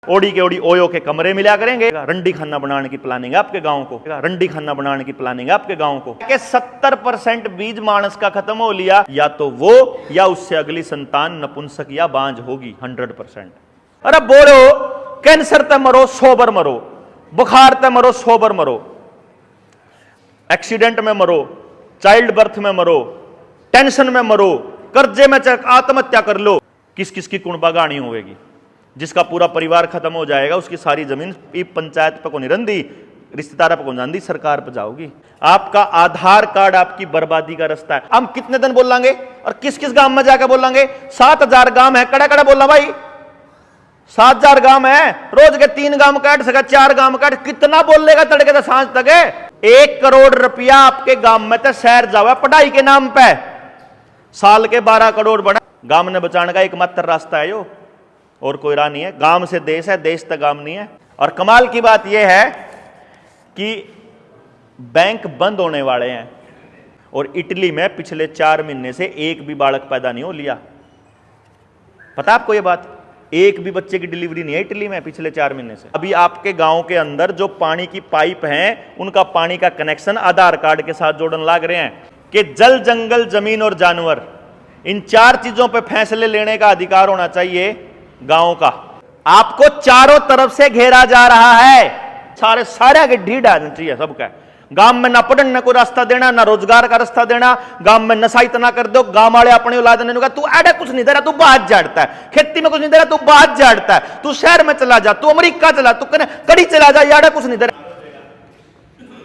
OD के OD OYO के कमरे मिला करेंगे। रंडी खाना बनाने की प्लानिंग है आपके गांव को, रंडी खाना बनाने की प्लानिंग है आपके गांव को। कि 70% बीज मानस का खत्म हो लिया, या तो वो या उससे अगली संतान नपुंसक या बांझ होगी 100%। अरे बोलो, कैंसर ते मरो 100 बार मरो, बुखार ते मरो 100 बार मरो, एक्सीडेंट में मरो, चाइल्ड बर्थ में मरो, टेंशन में मरो, कर्जे में आत्महत्या कर लो, किस किस की कुणबा गाणी होगी। जिसका पूरा परिवार खत्म हो जाएगा उसकी सारी जमीन पंचायत पे को नहीं रंदी, रिश्तेदार पे को जांदी, सरकार पे जाओगी। आपका आधार कार्ड आपकी बर्बादी का रास्ता है। हम कितने दिन बोलेंगे और किस किस गांव में जाकर बोलेंगे? 7000 गांव है, कड़ा कड़ा बोलना भाई, 7000 गांव है, रोज के 3 गांव काट सका, 4 गांव काट, कितना बोल लेगा तड़के से सांझ तक है। 1 करोड़ रुपया आपके गांव में तो शहर जावा पढ़ाई के नाम पे, साल के 12 करोड़ बना। गांव ने बचाने का एकमात्र रास्ता है यो, और कोई राह नहीं है। गांव से देश है, देश तक गांव नहीं है। और कमाल की बात यह है कि बैंक बंद होने वाले हैं और इटली में पिछले 4 महीने से एक भी बालक पैदा नहीं हो लिया। पता आपको यह बात? एक भी बच्चे की डिलीवरी नहीं है इटली में पिछले 4 महीने से। अभी आपके गांव के अंदर जो पानी की पाइप हैं, उनका पानी का कनेक्शन आधार कार्ड के साथ जोड़न लग रहे हैं कि जल, जंगल, जमीन और जानवर, इन 4 चीजों पर फैसले लेने का अधिकार होना चाहिए गांव का। आपको चारों तरफ से घेरा जा रहा है, सारे के ढीठ आना चाहिए सबका। गांव में ना पढ़ने ना कोई रास्ता देना, ना रोजगार का रास्ता देना। गांव में नशा इतना कर दो, गांव वाले अपने औलाद ने कहा तू एडा कुछ नहीं दे रहा, तू बाहर झाड़ता है, खेती में कुछ नहीं दे रहा, तू बाहर झाड़ता है, तू शहर में चला जा, तू अमेरिका चला, तू कड़ी चला जा, याडा कुछ नहीं दे रहा।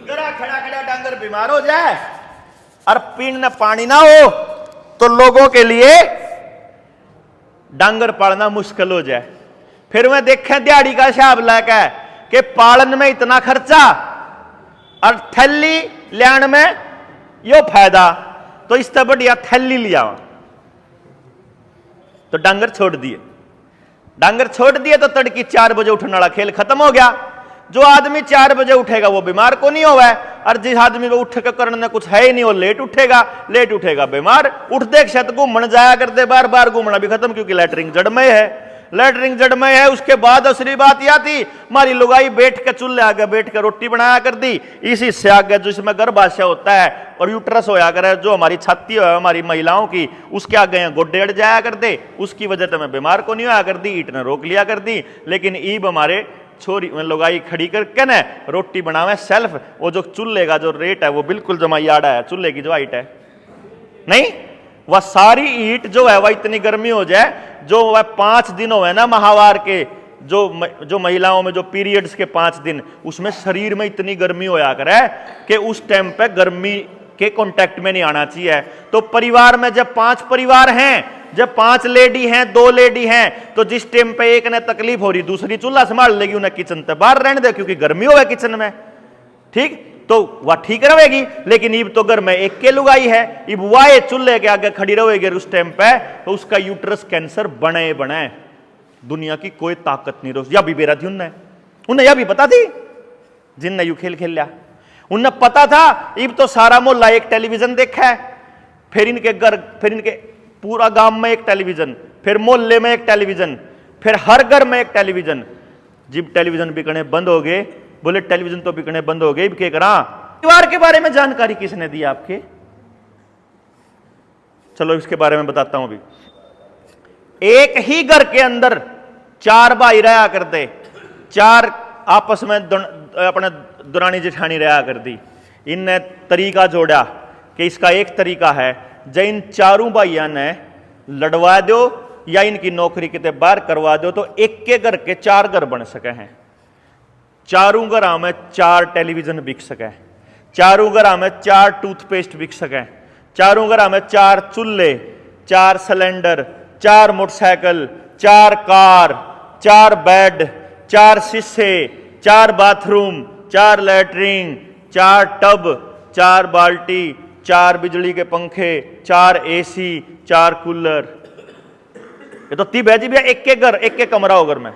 खड़ा खड़ा डांगर बीमार हो जाए और पीने पानी ना हो तो लोगों के लिए डांगर पालना मुश्किल हो जाए। फिर मैं देखा दिहाड़ी का हिसाब लाकर कि पालन में इतना खर्चा और थैली लियान में यो फायदा, तो इससे बढ़िया थैली लिया। तो डांगर छोड़ दिए, डांगर छोड़ दिए तो तड़की 4 बजे उठने वाला खेल खत्म हो गया। जो आदमी 4 बजे उठेगा वो बीमार को नहीं होगा, और जिस आदमी को उठ के करने कुछ है ही नहीं वो लेट उठेगा बीमार। उठते क्षत घूमने जाया करते, बार बार घूमना भी खत्म, क्योंकि लैटरिंग जड़मय है। उसके बाद असली बात यह थी, हमारी लुगाई बैठ के चूल्हे आगे बैठ के रोटी बनाया कर दी, इसी से आगे जिसमें गर्भाशय होता है और यूट्रस होया करे, जो हमारी छाती है हमारी महिलाओं की, उसके आगे गोड्डे अड़ जाया कर दे, उसकी वजह से मैं बीमार को नहीं होया कर दी, ईट ने रोक लिया कर दी। लेकिन ईब हमारे छोरी लुगाई खड़ी करके न रोटी बनावे सेल्फ, वो जो चूल्हे का जो रेट है वो बिल्कुल जमा याड़ा है, चूल्हे की जो हाइट है नहीं, वह सारी ईट जो है वह इतनी गर्मी हो जाए, जो वह 5 दिन हो ना माहवार के, जो महिलाओं में जो पीरियड्स के 5 दिन, उसमें शरीर में इतनी गर्मी होया करे कि उस टाइम पे गर्मी के कांटेक्ट में नहीं आना चाहिए। तो परिवार में जब 5 परिवार हैं, जब 5 लेडी हैं, 2 लेडी हैं, तो जिस टाइम पे एक ने तकलीफ हो रही दूसरी चूल्हा संभाल लेगी, उन्हें किचन से बाहर रहने दे, क्योंकि गर्मी होगा किचन में, ठीक, तो वह ठीक रहेगी। लेकिन इब तो घर में एक के लुगाई है, इब वाए चूल्हे के आगे खड़ी रहेगी उस टाइम पे, तो उसका यूट्रस कैंसर बने दुनिया की कोई ताकत नहीं रोक। या भी बेरा थी उन्हें यह भी पता थी, जिनने यू खेल लिया, उन्हें पता था। इब तो सारा मोहल्ला एक टेलीविजन देखा है, फिर इनके घर, फिर इनके पूरा गांव में एक टेलीविजन, फिर मोहल्ले में एक टेलीविजन, फिर हर घर में एक टेलीविजन। जब टेलीविजन बिकने बंद हो गए, बोले टेलीविजन तो बिकने बंद हो गए, क्या करा? परिवार के बारे में जानकारी किसने दी आपके? चलो इसके बारे में बताता हूं। अभी एक ही घर के अंदर 4 भाई रहा करते, 4 आपस में अपने दुरानी जेठानी रहा कर दी। इनने तरीका जोड़ा कि इसका एक तरीका है, जब इन 4 भाइयों ने लड़वा दो या इनकी नौकरी कितने बाहर करवा दो तो एक के घर के 4 घर बन सके हैं, 4 घरों में 4 टेलीविजन बिक सके, 4 घरों में 4 टूथपेस्ट बिक सके, 4 घरों में 4 चूल्हे, 4 सिलेंडर, 4 मोटरसाइकिल, 4 कार, 4 बेड, 4 शीशे, 4 बाथरूम, 4 लैट्रिन, 4 टब, 4 बाल्टी, 4 बिजली के पंखे, 4 एसी, 4 कूलर। ये तो ती भेजी भी एक के घर, एक के कमरा हो घर में।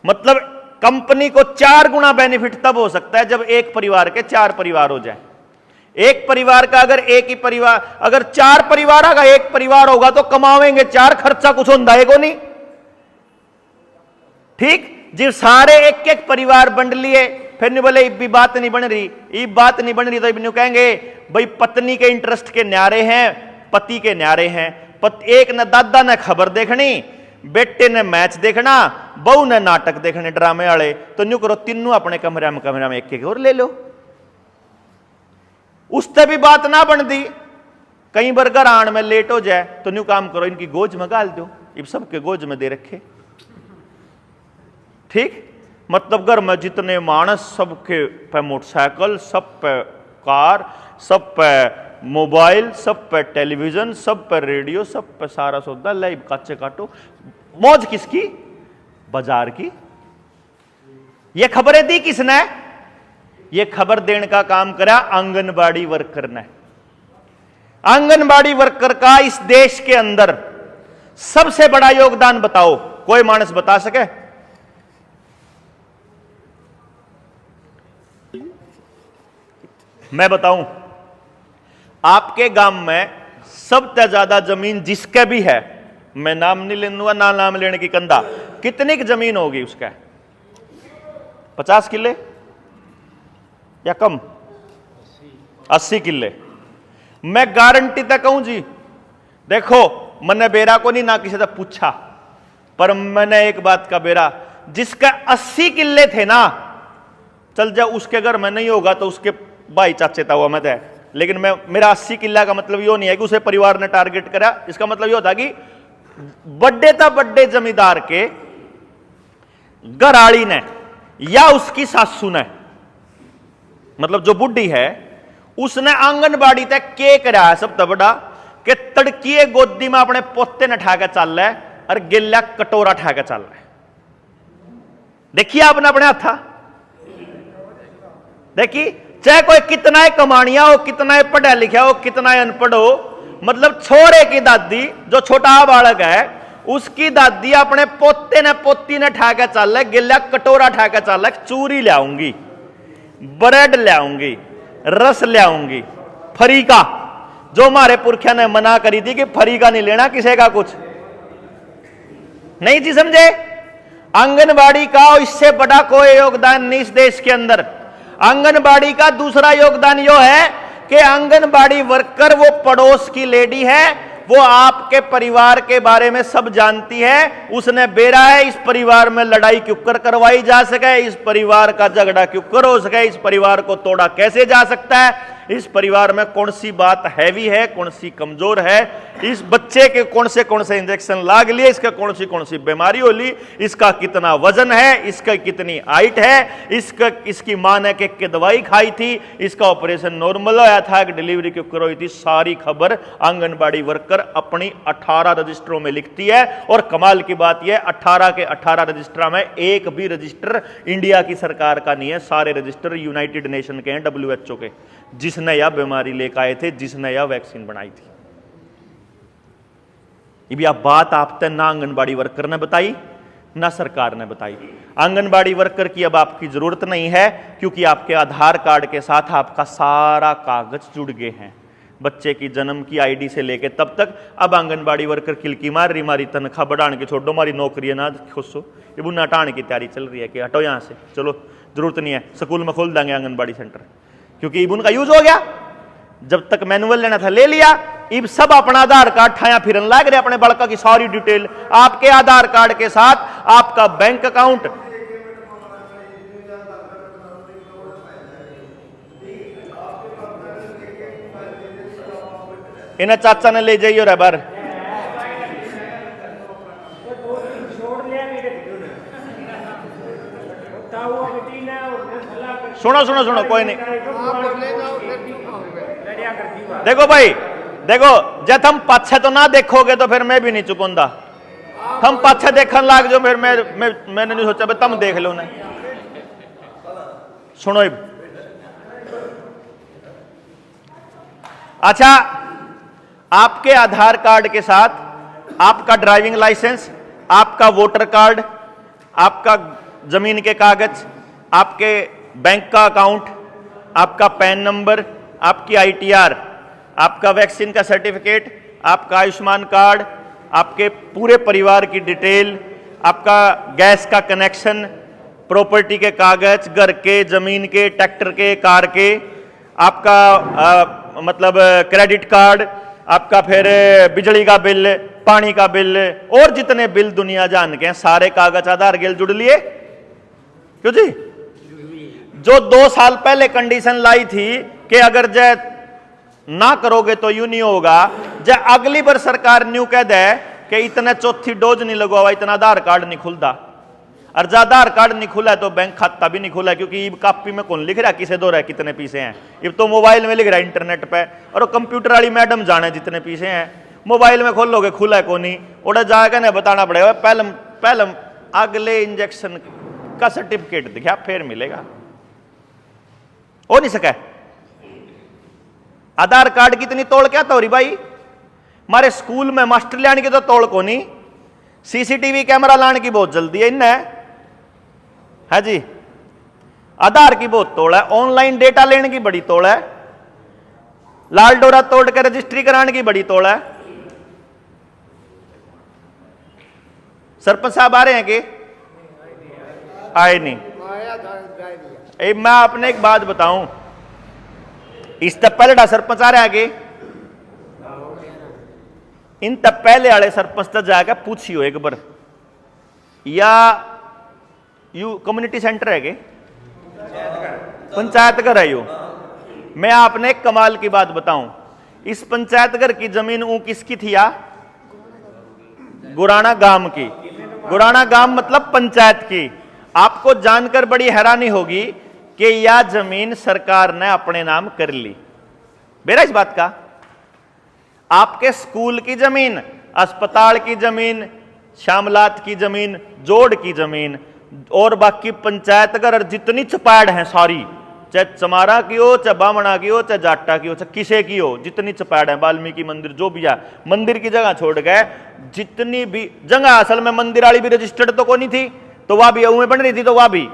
मतलब कंपनी को 4 गुना बेनिफिट तब हो सकता है जब एक परिवार के 4 परिवार हो जाए। एक परिवार का अगर एक ही परिवार, अगर 4 परिवार का एक परिवार होगा तो कमावेंगे 4, खर्चा कुछ होता है को नहीं, ठीक। जी सारे एक एक परिवार बंड लिए, फिर नहीं बोले इब भी बात नहीं बन रही, इब बात नहीं बन रही तो इब कहेंगे भाई पत्नी के इंटरेस्ट के न्यारे हैं, पति के न्यारे हैं। एक ने दादा ने खबर देखनी, बेटे ने मैच देखना, बहू ने नाटक देखने ड्रामे वाले, तो न्यू करो तीनों अपने कमरे में एक एक और ले लो। उससे भी बात ना बनती, कई बार घर आने में लेट हो जाए तो न्यू काम करो इनकी गोज में गाल दो, इब सबके गोज में दे रखे। ठीक, मतलब घर में जितने मानस सबके पे मोटरसाइकिल, सब पे कार, सब पे मोबाइल, सब पे टेलीविजन, सब पे रेडियो, सब पे सारा सौदा लाइव काचे काटो। मौज किसकी? बाजार की। ये खबरें दी किसने? ये खबर देने का काम करा आंगनबाड़ी वर्कर ने। आंगनबाड़ी वर्कर का इस देश के अंदर सबसे बड़ा योगदान बताओ, कोई मानस बता सके? मैं बताऊं, आपके गांव में सबसे ज्यादा जमीन जिसके भी है, मैं नाम नहीं लेना, ना नाम लेने की कंधा, कितनी की जमीन होगी उसका? 50 किले या कम? 80 किले। मैं गारंटी तक कहूं जी, देखो मैंने बेरा को नहीं ना किसी से पूछा, पर मैंने एक बात का बेरा, जिसका 80 किले थे ना, चल जा उसके घर में नहीं होगा तो उसके भाई चाचे था हुआ मैं है, लेकिन मैं मेरा 80 किला का मतलब यो नहीं है कि उसे परिवार ने टारगेट करा। इसका मतलब यो था कि बड़े जमींदार के घराड़ी ने या उसकी सासू ने, मतलब जो बुढ़ी है, उसने आंगनबाड़ी तक के करा है सब बड़ा कि तड़किए गोदी में अपने पोते ने ठा के चल रहा है और गिल्ला कटोरा ठा के चल रहा है। देखिए आपने अपने हाथा, देखिए चाहे कोई कितना ही कमानिया हो, कितना ही पढ़ा लिखा हो, कितना ही अनपढ़ हो, मतलब छोरे की दादी जो छोटा बालक है उसकी दादी अपने पोते ने पोती ने ठा के चल रहा है, गिल्ला कटोरा ठा के चल रहा है, चूरी लाऊंगी, ब्रेड लाऊंगी, रस लाऊंगी, फरी का, जो हमारे पुरखिया ने मना करी थी कि फरी का नहीं लेना किसी का कुछ नहीं जी, समझे? आंगनबाड़ी का इससे बड़ा कोई योगदान नहीं इस देश के अंदर। आंगनबाड़ी का दूसरा योगदान यो है कि आंगनबाड़ी वर्कर वो पड़ोस की लेडी है, वो आपके परिवार के बारे में सब जानती है, उसने बेरा है इस परिवार में लड़ाई क्यों कर करवाई जा सके, इस परिवार का झगड़ा क्यों कर हो सके, इस परिवार को तोड़ा कैसे जा सकता है, इस परिवार में कौन सी बात हैवी है, कौन सी कमजोर है, इस बच्चे के कौन से इंजेक्शन लाग लिए, इसका कौन सी बीमारी हो ली, इसका कितना वजन है, इसका कितनी हाइट है, इसकी मां ने के दवाई खाई थी, इसका ऑपरेशन नॉर्मल होया था, डिलीवरी क्यों करवाई थी, सारी खबर आंगनबाड़ी वर्कर अपनी 18 रजिस्टरों में लिखती है। और कमाल की बात यह 18 के 18 रजिस्टर में एक भी रजिस्टर इंडिया की सरकार का नहीं है, सारे रजिस्टर यूनाइटेड नेशन के हैं, WHO के, जिसने यह बीमारी लेकर आए थे, जिसने यह वैक्सीन बनाई थी। यह बात आप तक ना आंगनबाड़ी वर्कर ने बताई ना सरकार ने बताई। आंगनबाड़ी वर्कर की अब आपकी जरूरत नहीं है, क्योंकि आपके आधार कार्ड के साथ आपका सारा कागज जुड़ गए हैं, बच्चे की जन्म की आईडी से लेके तब तक। अब आंगनबाड़ी वर्कर किलकी मार रही, मारी तनख्वाह बढ़ाने के छोड़ो, मारी नौकरी ना खुशो, ये बुना हटाने की तैयारी चल रही है कि हटो यहां से, चलो जरूरत नहीं है, स्कूल में खोल देंगे आंगनबाड़ी सेंटर, क्योंकि इब उनका यूज हो गया। जब तक मैनुअल लेना था ले लिया, इब सब अपना आधार कार्ड ठाया फिरन लाग रहे, अपने बड़का की सारी डिटेल आपके आधार कार्ड के साथ, आपका बैंक अकाउंट, इन्हें चाचा ने ले जाइए रे बार, सुनो कोई नहीं। देखो भाई, देखो जब हम पाछे तो ना देखोगे तो फिर मैं भी नहीं चुकूंगा, हम पाछे देखने लाग जो फिर मैंने नहीं सोचा तुम देख लो ना। सुनो अच्छा, आपके आधार कार्ड के साथ आपका ड्राइविंग लाइसेंस, आपका वोटर कार्ड, आपका जमीन के कागज, आपके बैंक का अकाउंट, आपका पैन नंबर, आपकी ITR, आपका वैक्सीन का सर्टिफिकेट, आपका आयुष्मान कार्ड, आपके पूरे परिवार की डिटेल, आपका गैस का कनेक्शन, प्रॉपर्टी के कागज, घर के, जमीन के, ट्रैक्टर के, कार के, आपका मतलब क्रेडिट कार्ड, आपका फिर बिजली का बिल, पानी का बिल और जितने बिल दुनिया जान के हैं, सारे कागज आधार गेल जुड़ लिए। क्यों जी? जो 2 साल पहले कंडीशन लाई थी कि अगर जय ना करोगे तो यूं नहीं होगा, जय अगली बार सरकार न्यू कह दे कि इतना चौथी डोज नहीं लगवा, इतना आधार कार्ड नहीं खुलता, और जब आधार कार्ड नहीं खुला तो बैंक खाता भी नहीं खुला, क्योंकि इब कॉपी में कौन लिख रहा किसे दो रहा कितने पीसे हैं, इब तो मोबाइल में लिख रहा है इंटरनेट पे, और कंप्यूटर वाली मैडम जाने जितने पीसे हैं, मोबाइल में खोलोगे खुला है कौन, उड़ा जाएगा ना बताना पड़ेगा पहले अगले इंजेक्शन का सर्टिफिकेट दिखा फिर मिलेगा, हो नहीं सका। आधार कार्ड की इतनी तोड़ क्या तोरी भाई, हमारे स्कूल में मास्टर लाने की तो तोड़ को नहीं, सीसीटीवी कैमरा लाने की बहुत जल्दी है इन्हें, है जी। आधार की बहुत तोड़ है, ऑनलाइन डेटा लेने की बड़ी तोड़ है, लाल डोरा तोड़ कर रजिस्ट्री कराने की बड़ी तोड़ है। सरपंच साहब आ रहे हैं कि आए नहीं? मैं आपने एक बात बताऊं, इस तक पहले सरपंच आ रहे हैं कि इन तब पहले वाले सरपंच तक जाकर पूछियो एक बार, या यू कम्युनिटी सेंटर है के पंचायत घर है यू। मैं आपने एक कमाल की बात बताऊं, इस पंचायत घर की जमीन ऊ किसकी थी या? गुराना गांव की। गुराना गांव मतलब पंचायत की। आपको जानकर बड़ी हैरानी होगी कि यह जमीन सरकार ने अपने नाम कर ली। बेरा इस बात का, आपके स्कूल की जमीन, अस्पताल की जमीन, श्यामलात की जमीन, जोड़ की जमीन और बाकी पंचायत घर जितनी चपाड़ हैं सारी, चाहे चमारा की हो, चाहे बामणा की हो, चाहे जाट्टा की हो, चाहे किसे की हो, जितनी चपाड़ है, वाल्मीकि मंदिर जो भी है, मंदिर की जगह छोड़ गए, जितनी भी जगह असल में मंदिर वाली भी रजिस्टर्ड तो कोई नहीं थी, तो वह भी बन रही थी, तो वह भी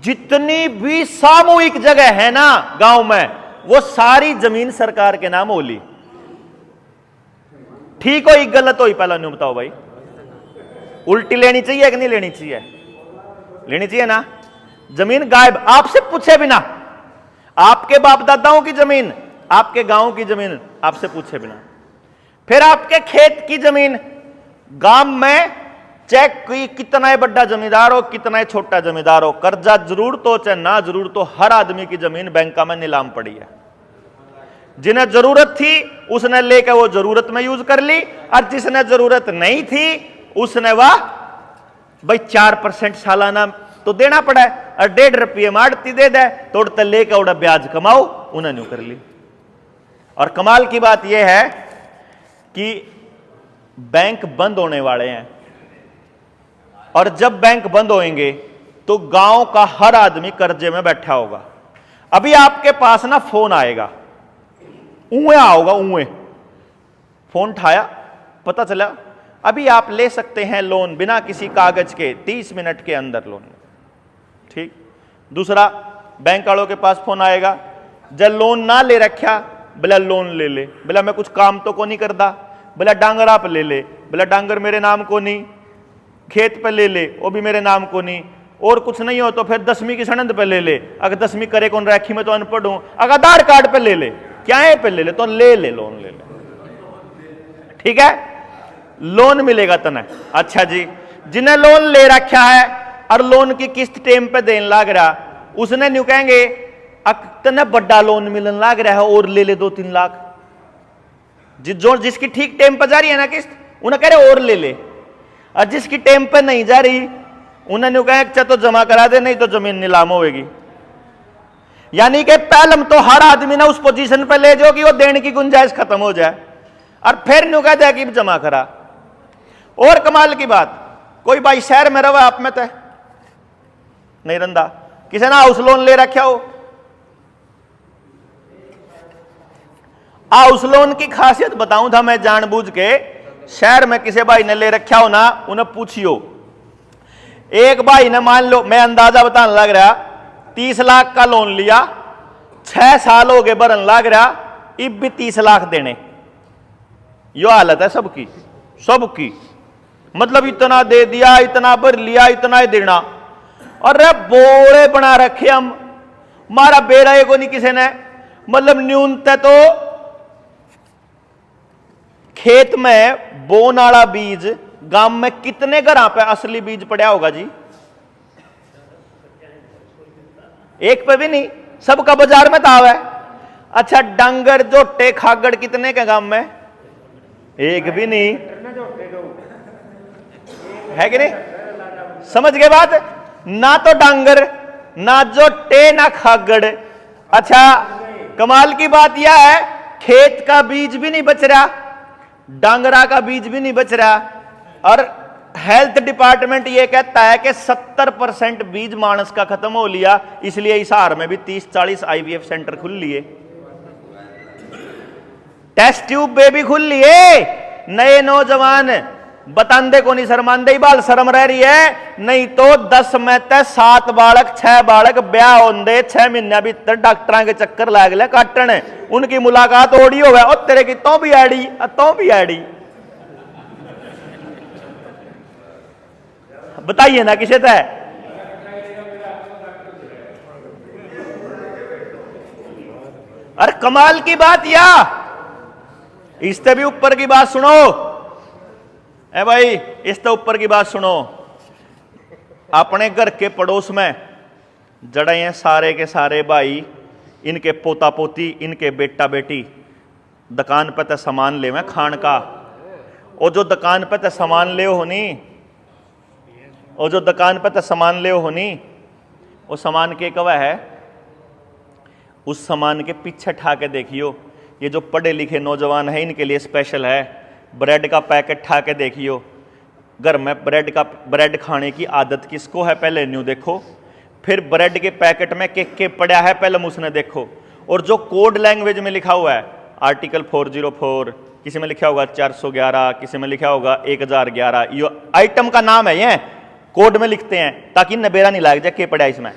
जितनी भी सामूहिक जगह है ना गांव में, वो सारी जमीन सरकार के नाम हो ली। ठीक हो एक गलत हो, पहला नहीं बताओ भाई, उल्टी लेनी चाहिए कि नहीं लेनी चाहिए? लेनी चाहिए ना। जमीन गायब, आपसे पूछे बिना, आपके बाप दादाओं की जमीन, आपके गांव की जमीन आपसे पूछे बिना, फिर आपके खेत की जमीन, गांव में चेक की कितना बड़ा जमींदार हो, कितना छोटा जमींदार हो, कर्जा जरूर तो चाहे ना जरूर तो, हर आदमी की जमीन बैंकों में नीलाम पड़ी है। जिन्हें जरूरत थी उसने लेकर वो जरूरत में यूज कर ली, और जिसने जरूरत नहीं थी उसने वह भाई 4% सालाना तो देना पड़ा है, और 1.5 रुपये मारती दे दे तोड़ते लेकर उड़ा ब्याज कमाओ, उन्हें नहीं कर ली। और कमाल की बात यह है कि बैंक बंद होने वाले हैं, और जब बैंक बंद होंगे तो गांव का हर आदमी कर्जे में बैठा होगा। अभी आपके पास ना फोन आएगा, ऊए आओगा, ऊए फोन उठाया, पता चला अभी आप ले सकते हैं लोन बिना किसी कागज के 30 मिनट के अंदर लोन, ठीक। दूसरा, बैंक वालों के पास फोन आएगा, जब लोन ना ले रखा बोला लोन ले ले, बोला मैं कुछ काम तो को नहीं करता, बोला डांगर आप ले ले, बोला डांगर मेरे नाम को नहीं, खेत पे ले ले वो भी मेरे नाम को नहीं, और कुछ नहीं हो तो फिर 10वीं की सनद पे ले ले, अगर 10वीं करे कौन राखी में तो अनपढ़ हूं, अगर आधार कार्ड पे ले ले, क्या है पे ले ले, तो ले ले लोन ले ले, ठीक है, लोन मिलेगा तना। अच्छा जी, जिन्हें लोन ले रखा है और लोन की किस्त टाइम पे देने लग रहा, उसने न्यू कहेंगे इतना बड़ा लोन मिलने लग रहा है और ले ले 2-3 लाख, जिसकी ठीक टाइम पे जा रही है ना किस्त, उन्हें कह रहे और ले ले, और जिसकी टाइम पे नहीं जा रही उन्हें न्यू कहें अच्छा तो जमा करा दे, नहीं तो जमीन नीलाम होगी। यानी कि पहले तो हर आदमी ना उस पोजीशन पे ले जाओ कि वो देने की गुंजाइश खत्म हो जाए, और फिर न्यू कह दिया कि जमा करा। और कमाल की बात, कोई भाई शहर में रहा आप में तो नहीं रंदा, किसी ने हाउस लोन ले रखा हो, हाउस लोन की खासियत बताऊं था मैं जानबूझ के, शहर में किसी भाई ने ले रखा हो ना, उन्हें पूछियो। एक भाई ने मान लो, मैं अंदाजा बताने लग रहा, 30 लाख का लोन लिया, 6 साल हो गए भरन लग रहा, अब भी 30 लाख देने, यो हालत है सबकी, सबकी, मतलब इतना दे दिया, इतना भर लिया, इतना ही देना। और रे बोड़े बना रखे हम, मारा बेड़ा ये को नहीं किसी ने, मतलब न्यूनतः तो खेत में बोन वाला बीज गांव में कितने घर पे असली बीज पड़ा होगा जी? एक पे भी नहीं, सबका बाजार में ताव है। अच्छा डांगर जोटे खागड़ कितने के गांव में? एक भी नहीं है कि नहीं? समझ गए बात? ना तो डांगर, ना जोटे, ना खागड़। अच्छा कमाल की बात यह है, खेत का बीज भी नहीं बच रहा, डांगरा का बीज भी नहीं बच रहा, और हेल्थ डिपार्टमेंट यह कहता है कि 70% बीज मानस का खत्म हो लिया, इसलिए हिसार में भी 30-40 IVF सेंटर खुल लिए, टेस्ट ट्यूब बेबी खुल लिए। नए नौजवान बतांदे को नहीं शर्मांदे, बाल शर्म रह रही है, नहीं तो 10 में ते 7 बालक 6 बालक ब्याह होंदे 6 महीने भीतर डॉक्टर के चक्कर लाग ले काटन, उनकी मुलाकात ओडी हो गया, और तेरे की तो भी आड़ी, तो भी आड़ी। बताइए ना किसे तय। अरे कमाल की बात, या इससे भी ऊपर की बात सुनो, ए भाई इससे ऊपर की बात सुनो। अपने घर के पड़ोस में जड़े हैं सारे के सारे भाई, इनके पोता पोती, इनके बेटा बेटी दुकान पे तो सामान ले खान का, और जो दुकान पे तो सामान ले होनी, और जो दुकान पे तो सामान ले होनी, वो सामान के कवा है, उस सामान के पीछे ठा के देखियो, ये जो पढ़े लिखे नौजवान है इनके लिए स्पेशल है। ब्रेड का पैकेट ठा के देखियो, घर में ब्रेड खाने की आदत किसको है पहले न्यू देखो, फिर ब्रेड के पैकेट में के पड़ा है पहले उसने देखो, और जो कोड लैंग्वेज में लिखा हुआ है आर्टिकल 404, किसी में लिखा होगा 411, किसी में लिखा होगा 1011, ये आइटम का नाम है, ये कोड में लिखते हैं ताकि नबेरा नहीं लग जाए के पड़ा इसमें।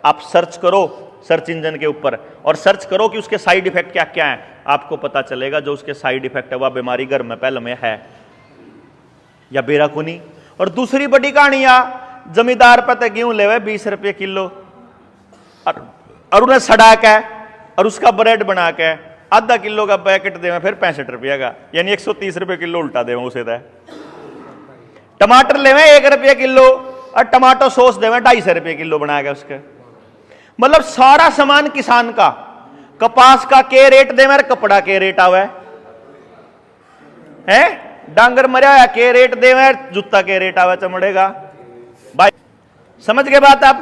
आप सर्च करो सर्च इंजन के ऊपर, और सर्च करो कि उसके साइड इफेक्ट क्या क्या है, आपको पता चलेगा जो उसके साइड इफेक्ट है वह बीमारी घर में पहले में है या बेराकुनी। और दूसरी बड़ी कहानी, जमींदार पता गेहूं लेवे 20 रुपये किलो, और उन्हें सड़ा के और उसका ब्रेड बना के आधा किलो का पैकेट देवे फिर 65 रुपये का, यानी 130 रुपये किलो उल्टा देवे उसे। टमाटर लेवे 1 रुपये किलो, और टमाटो सॉस देवे 250 रुपये किलो बना के उसके। मतलब सारा सामान किसान का, कपास का के रेट दे मेरे, कपड़ा के रेट आवे है, डांगर मरिया के रेट दे मेरे, जूता के रेट आवे चमड़ेगा भाई। समझ गए बात आप?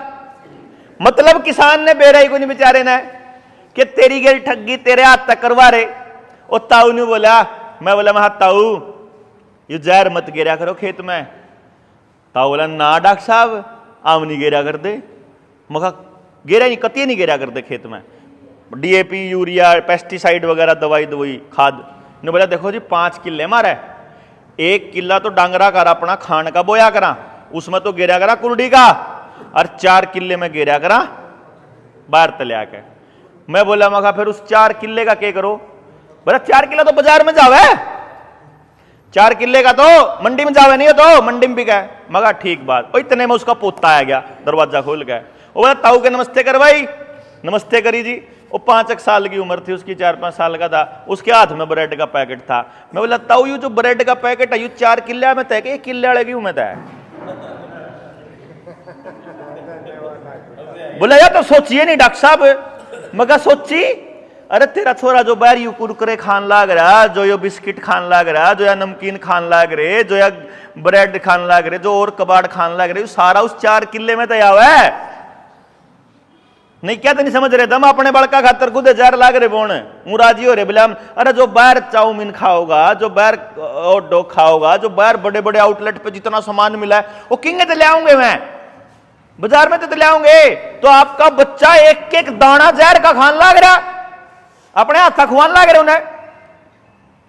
मतलब किसान ने बेराई को नहीं बेचारे ने कि तेरी गेल ठगी तेरे हाथ तक करवा रहे। और ताऊ ने बोला, मैं बोला मैं ताऊ ये जहर मत गिरा करो खेत में। ताऊ बोला ना डॉक्टर साहब आम नहीं गिरा कर दे, मगा गिरा नहीं, कतिये नहीं गिरा करते खेत में, DAP यूरिया पेस्टिसाइड वगैरह दवाई खाद ने। बोला देखो जी 5 किले मारे, 1 किला तो डांगरा कर अपना खान का बोया करा, उसमें तो गिरा करा कुर्डी का, और 4 किले में गिरा करा बाहर तलिया के। मैं बोला मगा फिर उस 4 किले का क्या करो? बोला 4 किला तो बाजार में जावे, 4 किले का तो मंडी में जावे, नहीं हो तो मंडी में भी गए। मगा ठीक बात। और इतने में उसका पोता आ गया, दरवाजा खोल गया। वो बोला ताऊ के नमस्ते कर भाई, नमस्ते करी जी। वो 5 साल की उम्र थी उसकी, 4-5 साल का था, उसके हाथ में ब्रेड का पैकेट था। मैं बोला ताऊ यू जो ब्रेड का पैकेट है यू 4 किले में तय, 1 किले वाले क्यों में तय? बोला यार तो सोचिए नहीं डॉक्टर साहब। मगर सोची, अरे तेरा छोरा जो बाहर यू कुरकुरे खान लाग रहा, जो यो बिस्किट खान लाग रहा, जो या नमकीन खान लाग रहे, जो या ब्रेड खान लाग रहे, जो और कबाड़ खान लाग रहे, सारा उस 4 किले में तय आवा है। नहीं क्या तो नहीं समझ रहे, दम अपने बड़का खातर खुद जहर लाग रहे बोन मुराजी हो रहे बिला। अरे जो बाहर चाउमीन खाओगा, जो बाहर हॉट डॉग खाओगा, जो बाहर बड़े बड़े आउटलेट पे जितना सामान मिला है वो किंगे तो ले आऊंगे, मैं बाजार में तो ले आऊंगे। तो आपका बच्चा एक एक दाना जहर का खान लाग रहा, अपने हाथ खुआन लाग रहे उन्हें।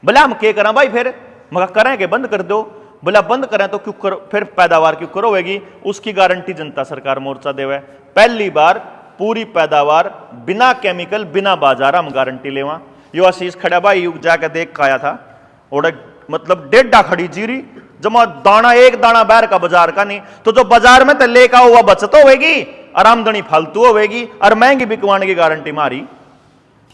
बोला हम क्या करें भाई? फिर मगर करें कि बंद कर दो। बोला बंद करें तो क्यों करो, फिर पैदावार क्यों करोगी? उसकी गारंटी जनता सरकार मोर्चा देवे, पहली बार पूरी पैदावार बिना केमिकल बिना बाजार हम गारंटी लेवा। यो आशीष खड़ा भाई जाके देख के आया था, और मतलब 1.5 खड़ी जीरी जमा दाना एक दाना बाहर का बाजार का नहीं, तो जो बाजार में तो लेकर हुआ बचत होगी और आमदनी फालतू होगी और महंगी बिकवाने की गारंटी मारी।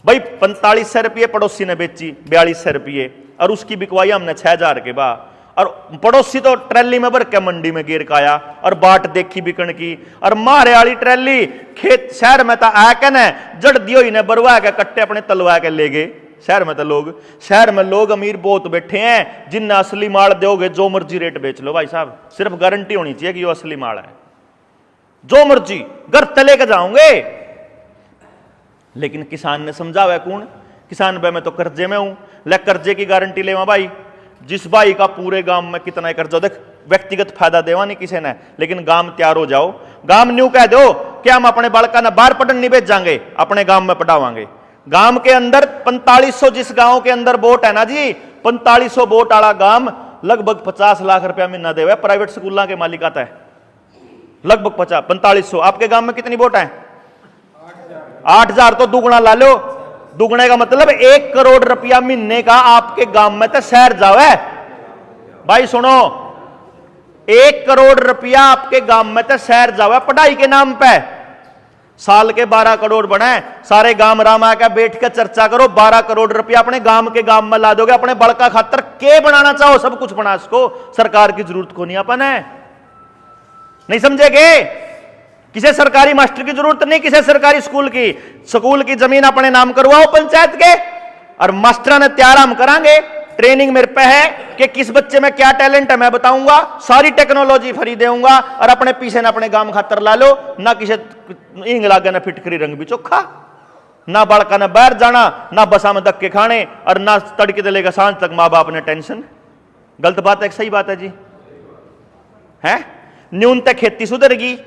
भाई 4500 रुपये पड़ोसी ने बेची 4200 रुपये और उसकी बिकवाई हमने 6000 के बाद, और पड़ोसी तो ट्रैली में भर के मंडी में गिर का आया और बाट देखी बिकन की, और मारे वाली ट्रैली खेत शहर में तो आके न जड़ दियो ही ने बरवा के कट्टे अपने तलवा के ले गए। शहर में लोग अमीर बहुत बैठे हैं, जिन असली माल दोगे जो मर्जी रेट बेच लो भाई साहब, सिर्फ गारंटी होनी चाहिए कि वो असली माल है, जो मर्जी घर तले के जाओगे। लेकिन किसान ने समझावे कौन, किसान भाई मैं तो कर्जे में हूं, ले कर्जे की गारंटी लेवा भाई, जिस भाई का पूरे गांव में कितना कर्जा, देख व्यक्तिगत फायदा देवा नहीं किसी ने, लेकिन गांव तैयार हो जाओ, गांव न्यू कह दो कि हम अपने बालका ने बाहर पढ़ने नहीं भेज जाएंगे, अपने गांव में पढ़ावांगे। गांव के अंदर 4500, जिस गांव के अंदर वोट है ना जी, 4500 वोट वाला गांव लगभग 50 लाख रुपया महीना देवे प्राइवेट स्कूलों के मालिक आता है, लगभग 4500। आपके गांव में कितनी वोट है? 8000। तो दुगुना ला लो, दुगने का मतलब 1 करोड़ रुपया महीने का आपके गांव में तो शहर जावे। भाई सुनो, 1 करोड़ रुपया आपके गांव में तो शहर जावे पढ़ाई के नाम पे। साल के 12 करोड़ बने, सारे गांव रामा का बैठ के चर्चा करो, 12 करोड़ रुपया अपने गांव के गांव में ला दोगे, अपने बड़का खातर के बनाना चाहो सब कुछ बना सको, सरकार की जरूरत को नहीं अपन है, नहीं समझेगे? किसे सरकारी मास्टर की जरूरत नहीं, किसे सरकारी स्कूल की जमीन अपने नाम करवाओ पंचायत के, और मास्टर ने तैयार हम करांगे। ट्रेनिंग मेरे पे है कि किस बच्चे में क्या टैलेंट है मैं बताऊंगा, सारी टेक्नोलॉजी फ्री देऊंगा, और अपने पीछे ना अपने गांव खातर ला लो, ना किसे इंग लागे ना फिटकरी रंग भी चोखा, ना बालका ने बाहर जाना, ना बसा में धक्के खाने, और ना तड़के से लेकर सांझ तक माँ बाप ने टेंशन। गलत बात है सही बात है जी? है न्यूनतम खेती सुधरेगी,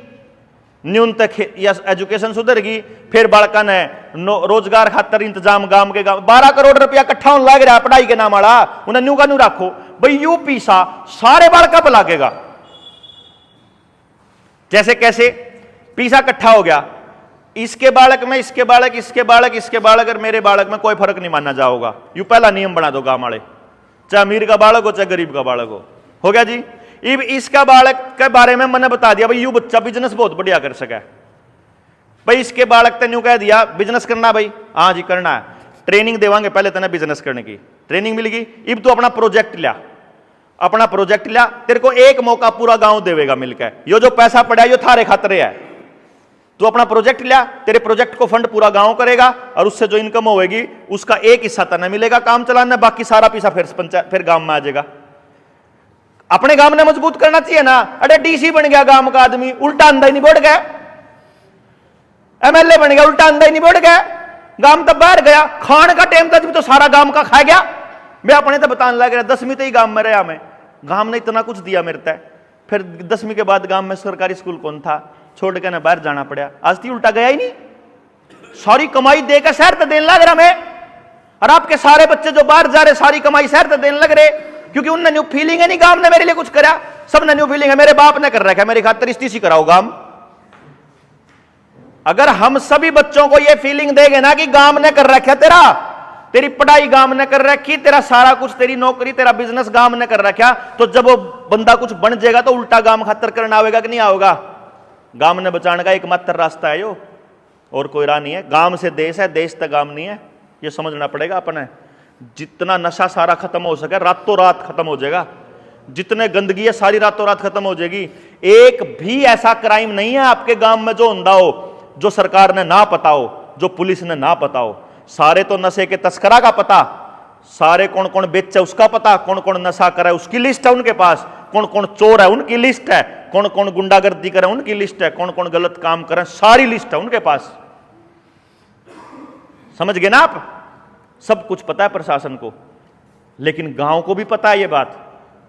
न्यूनतम या एजुकेशन सुधरेगी, फिर बालका ने रोजगार खातर इंतजाम गांव के गांव 12 करोड़ रुपया इकट्ठा होने लग रहा है पढ़ाई के नाम वाला, उन्हें न्यू का न्यू रखो भाई, यू पीसा सारे बालका पर लागेगा। जैसे कैसे पीसा इकट्ठा हो गया, इसके बालक में इसके बालक, इसके बालक, इसके बालक और मेरे बालक में कोई फर्क नहीं माना जाओगा, यू पहला नियम बना दो गांव वाले, चाहे अमीर का बालक हो चाहे गरीब का बालक हो गया जी। इब इसका बालक के बारे में मैंने बता दिया भाई, यू बच्चा बिजनेस बहुत बढ़िया कर सका भाई, इसके बालक ने यूं कह दिया बिजनेस करना भाई, हाँ जी करना है, ट्रेनिंग देवांगे पहले तेने बिजनेस करने की ट्रेनिंग मिलेगी। इब तू अपना प्रोजेक्ट लिया, अपना प्रोजेक्ट लिया, तेरे को एक मौका पूरा गांव देवेगा मिलकर, यो जो पैसा पड़ा यो थारे खातरे है, तू अपना प्रोजेक्ट लिया, तेरे प्रोजेक्ट को फंड पूरा गांव करेगा, और उससे जो इनकम होगी उसका एक हिस्सा तने मिलेगा काम चलाने, बाकी सारा पैसा फिर गांव में आ जाएगा। अपने गांव ने मजबूत करना चाहिए ना। अरे डीसी बन गया गांव का आदमी, उल्टा अंधा ही नहीं बढ़ गया, एमएलए बन गया उल्टा अंधा ही नहीं बढ़ गया, गांव तब बाहर गया, खान का टाइम था तो सारा गांव का खा गया। मैं अपने तो बताने लग रहा 10वीं तो ही गांव में रहा मैं, गांव ने इतना कुछ दिया मेरे तय, फिर 10वीं के बाद गांव में सरकारी स्कूल कौन था, छोड़ के ना बाहर जाना पड़ा, आज तो उल्टा गया ही नहीं, सारी कमाई देकर शहर तो देने लग रहा मैं, और आपके सारे बच्चे जो बाहर जा रहे सारी कमाई शहर तो देने लग रहे, क्योंकि उनने न्यू फीलिंग है नहीं गांव ने मेरे लिए कुछ करा, सबने न्यू फीलिंग है मेरे बाप ने कर रखा है, मेरी खातिर इस्तीसी कराओ गांव। अगर हम सभी बच्चों को यह फीलिंग देंगे ना कि गांव ने कर रखा तेरा, तेरी पढ़ाई गांव ने कर रखी, तेरा सारा कुछ, तेरी नौकरी तेरा बिजनेस गांव ने कर रखा, तो जब वो बंदा कुछ बन जाएगा तो उल्टा गांव खातर करना आवेगा कि नहीं आवेगा? गांव ने बचाने का एकमात्र रास्ता है यो, और कोई राह नहीं है। गांव से देश है, देश तक गांव नहीं है, ये समझना पड़ेगा अपने। जितना नशा सारा खत्म हो सके रातों रात खत्म हो जाएगा, जितने गंदगी है सारी रातों रात खत्म हो जाएगी। एक भी ऐसा क्राइम नहीं है आपके गांव में जो हुंदा हो, जो सरकार ने ना पता हो, जो पुलिस ने ना पता हो। सारे तो नशे के तस्करा का पता, सारे कौन कौन बेचे उसका पता, कौन कौन नशा करे उसकी लिस्ट है उनके पास, कौन कौन चोर है उनकी लिस्ट है, कौन कौन गुंडागर्दी करे उनकी लिस्ट है, कौन कौन गलत काम करे सारी लिस्ट है उनके पास। समझ गए ना आप? सब कुछ पता है प्रशासन को, लेकिन गांव को भी पता है ये बात,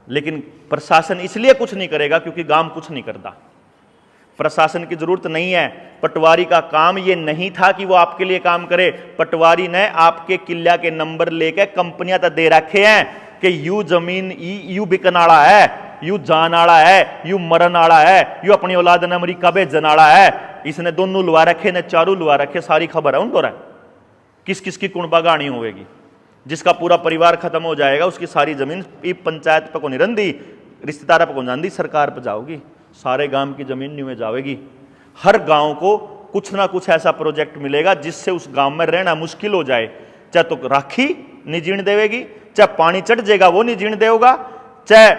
लेकिन प्रशासन इसलिए कुछ नहीं करेगा क्योंकि गांव कुछ नहीं करता। प्रशासन की जरूरत नहीं है। पटवारी का काम ये नहीं था कि वो आपके लिए काम करे। पटवारी ने आपके किला के नंबर लेके कंपनियां तो दे रखे हैं कि यू जमीन यू बिकन आड़ा है, यू जान आड़ा है, यू मरन आड़ा है, यू अपनी औलाद ने अमरीका भेजन आड़ा है। इसने दोनों लुआ रखे ने चारों लुआ रखे, सारी खबर है उनको। किस किस की कुणबा गाणी होगी, जिसका पूरा परिवार खत्म हो जाएगा उसकी सारी जमीन पंचायत पर को नहीं रंदी, रिश्तेदार पर कौन जानती, सरकार पर जाओगी, सारे गांव की जमीन न्यू में जाएगी। हर गांव को कुछ ना कुछ ऐसा प्रोजेक्ट मिलेगा जिससे उस गांव में रहना मुश्किल हो जाए। चाहे तो राखी नहीं जीण देवेगी, चाहे पानी चढ़ जाएगा वो नहीं जीण देगा, चाहे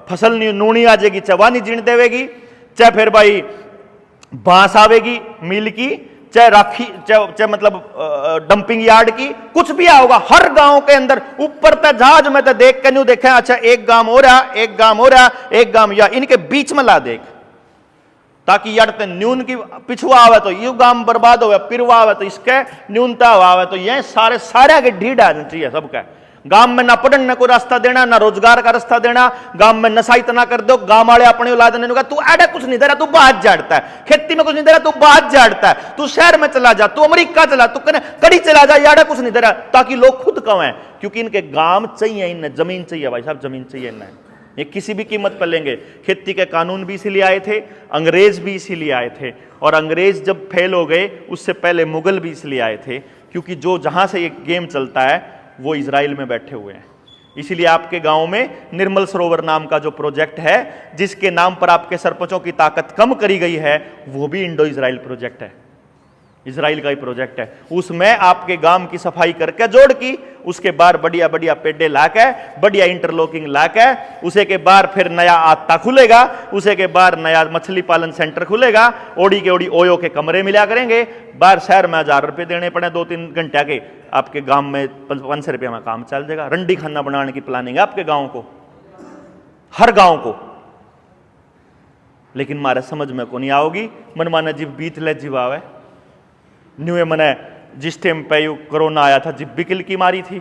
फसल नूनी आ जाएगी चाहे वह नहीं जीण देवेगी, चाहे फिर भाई बांस आवेगी मिल की, चाहे राखी चाहे मतलब डंपिंग यार्ड की, कुछ भी आओगा हर गांव के अंदर। ऊपर तक जहाज में तो देख के नहीं देखे, अच्छा एक गांव हो रहा, एक गांव हो रहा, एक गांव या इनके बीच में ला देख, ताकि यार न्यून की पिछुआ आवे तो यू गांव बर्बाद हो, पिरवा आवे तो इसके न्यूनता आवे, तो ये सारे सारे के ढीढ़ आना चाहिए सबका। गांव में ना पढ़ने ना कोई रास्ता देना, ना रोजगार का रास्ता देना, गांव में नशा इतना कर दो, गांव वाले अपने औलाद ने कहा तू ऐडा कुछ नहीं दे रहा, तू बात झाड़ता है, खेती में कुछ नहीं दे रहा, तू बात झाड़ता है, तू शहर में चला जा, तू अमेरिका चला, तू कड़ी चला जा, याडा कुछ नहीं दे रहा, ताकि लोग खुद कहें, क्योंकि इनके गांव चाहिए, इन्हें जमीन चाहिए भाई साहब, जमीन चाहिए इन्हें, ये किसी भी कीमत पर लेंगे। खेती के कानून भी इसीलिए आए थे, अंग्रेज भी इसीलिए आए थे, और अंग्रेज जब फेल हो गए उससे पहले मुगल भी इसलिए आए थे, क्योंकि जो जहां से ये गेम चलता है वो इजराइल में बैठे हुए हैं। इसीलिए आपके गांव में निर्मल सरोवर नाम का जो प्रोजेक्ट है, जिसके नाम पर आपके सरपंचों की ताकत कम करी गई है, वो भी इंडो इजराइल प्रोजेक्ट है, इजराइल का ही प्रोजेक्ट है। उसमें आपके गांव की सफाई करके जोड़ की, उसके बाद बढ़िया बढ़िया पेड़े लाके, बढ़िया इंटरलॉकिंग लाके, उसे के बाद फिर नया आता खुलेगा, उसे के बाद नया मछली पालन सेंटर खुलेगा, ओडी के ओडी ओयो के कमरे मिला करेंगे, बाहर शहर में 1000 रुपए देने पड़े 2-3 घंटे के, आपके गांव में 500 रुपये में काम चल जाएगा। रंडी खाना बनाने की प्लानिंग है आपके गांव को, हर गांव को, लेकिन मारे समझ में को नहीं आओगी। मन माने जीव बीत ले जीव आवे न्यू मने जिस टाइम पे यू कोरोना आया था, जिब भी किल की मारी थी,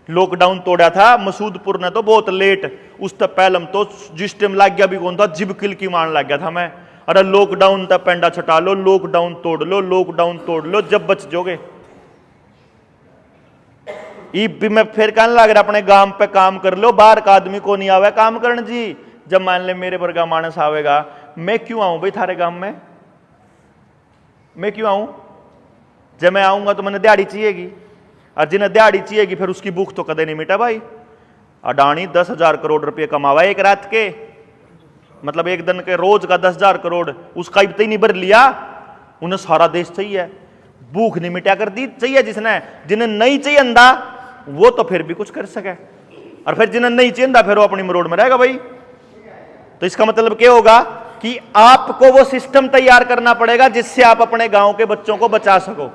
लॉकडाउन तोड़ा था मसूदपुर ने तो बहुत लेट, उस तक पहलम तो जिस टाइम लग गया भी कौन था, जिब किल की मारने लग गया था मैं, अरे लॉकडाउन तक पेंडा छटा लो, लॉकडाउन तोड़ लो, लॉकडाउन तोड़ लो, जब बच जोगे। भी मैं फिर कहने लग रहा अपने गांव पे काम कर लो, बाहर का आदमी को नहीं आवे काम करने जी। जब मान ले मेरे वर्गा मानस आवेगा, मैं क्यों आऊं भाई थारे गांव में, मैं क्यों आऊं? जब मैं आऊंगा तो मैंने दिहाड़ी चाहिएगी, और जिन्हें दिहाड़ी चाहिएगी फिर उसकी भूख तो कदे नहीं मिटा भाई। अडानी 10,000 करोड़ रुपये कमावा एक रात के, मतलब एक दिन के रोज का 10,000 करोड़, उसका इतना ही नहीं भर लिया, उन्हें सारा देश चाहिए, भूख नहीं मिटा कर दी चाहिए जिसने, जिन्हें नहीं चाहिए अंधा वो तो फिर भी कुछ कर सके, और फिर जिन्हें नहीं चाहिए अंधा फिर वो अपनी मरोड़ में रहेगा भाई। तो इसका मतलब क्या होगा कि आपको वो सिस्टम तैयार करना पड़ेगा जिससे आप अपने गांव के बच्चों को बचा सको।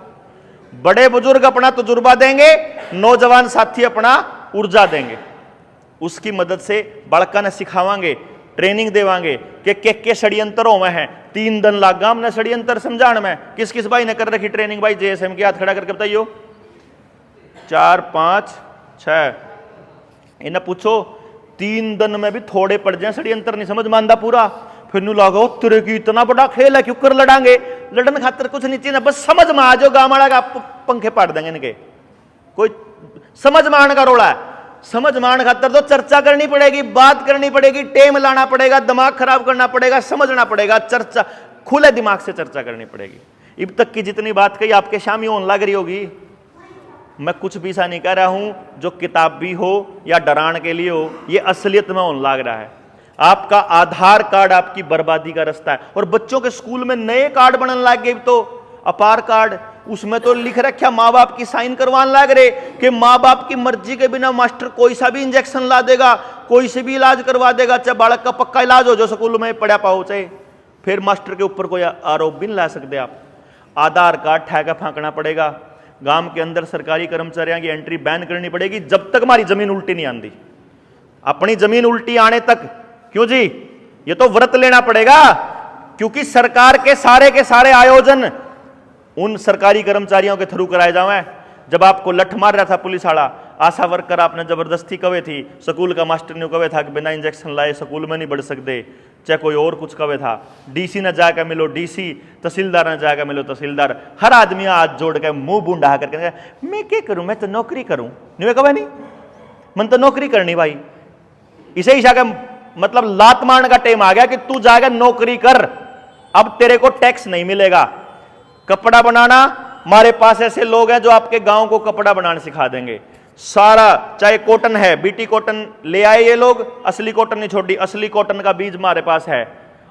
बड़े बुजुर्ग अपना तजुर्बा देंगे, नौजवान साथी अपना ऊर्जा देंगे, उसकी मदद से बड़का ने सिखावांगे, ट्रेनिंग देवांगे कि के षड्यंत्रों में है। 3 दिन लागा हमने षड्यंत्र समझाने में, किस किस भाई ने कर रखी ट्रेनिंग भाई, जेएसएम की हाथ खड़ा करके बताइयो। 4 5 6 इन्हें पूछो 3 दिन में भी थोड़े पड़ जाए, षड्यंत्र नहीं समझ मानदा पूरा, फिर नु लागो तेरे की इतना बड़ा खेल है, क्यों कर लड़ांगे, लड़न खातर कुछ नहीं चाहिए, बस समझ में आ जाओ, गाँव वाला का पंखे पाड़ देंगे इनके, कोई समझ में आने का रोड़ा है। समझ में आने खातर तो चर्चा करनी पड़ेगी, बात करनी पड़ेगी, टेम लाना पड़ेगा, दिमाग खराब करना पड़ेगा, समझना पड़ेगा, चर्चा खुले दिमाग से चर्चा करनी पड़ेगी। अब तक की जितनी बात कही आपके शामी होने लग रही होगी, मैं कुछ भी ऐसा नहीं कह रहा हूं जो किताब भी हो या डराने के लिए हो, ये असलियत में होने लग रहा है। आपका आधार कार्ड आपकी बर्बादी का रास्ता है, और बच्चों के स्कूल में नए कार्ड बनने लग गए, तो अपार कार्ड, उसमें तो लिख रखा माँ बाप की साइन करवाने लग रहे कि माँ बाप की मर्जी के बिना मास्टर कोई सा भी इंजेक्शन ला देगा, कोई से भी इलाज करवा देगा, चाहे बालक का पक्का इलाज हो जो स्कूल में पढ़ा पाओ, चाहे फिर मास्टर के ऊपर कोई आरोप भी नहीं ला सकते आप। आधार कार्ड ठेका फांकना पड़ेगा, गांव के अंदर सरकारी कर्मचारियों की एंट्री बैन करनी पड़ेगी जब तक हमारी जमीन उल्टी नहीं आती। अपनी जमीन उल्टी आने तक क्यों जी, ये तो व्रत लेना पड़ेगा, क्योंकि सरकार के सारे आयोजन उन सरकारी कर्मचारियों के थ्रू कराए जावे। जब आपको लठ मार रहा था पुलिस वाला, आशा वर्कर आपने जबरदस्ती कवे थी, स्कूल का मास्टर ने कवे था कि बिना इंजेक्शन लाए स्कूल में नहीं बढ़ सकते, चाहे कोई और कुछ कवे था, डीसी ने जाकर मिलो डीसी, तहसीलदार ने जाकर मिलो तहसीलदार, हर आदमी हाथ जोड़ के मुंह बूंढा करके मैं क्या करूं, मैं तो नौकरी करूं, नहीं कवे नहीं, मन तो नौकरी करनी भाई। इसे ही मतलब लात मारने का टाइम आ गया कि तू जाकर नौकरी कर, अब तेरे को टैक्स नहीं मिलेगा। कपड़ा बनाना, हमारे पास ऐसे लोग हैं जो आपके गांव को कपड़ा बनाना सिखा देंगे, सारा चाहे कॉटन है, बीटी कॉटन ले आए ये लोग, असली कॉटन नहीं छोड़ी, असली कॉटन का बीज हमारे पास है,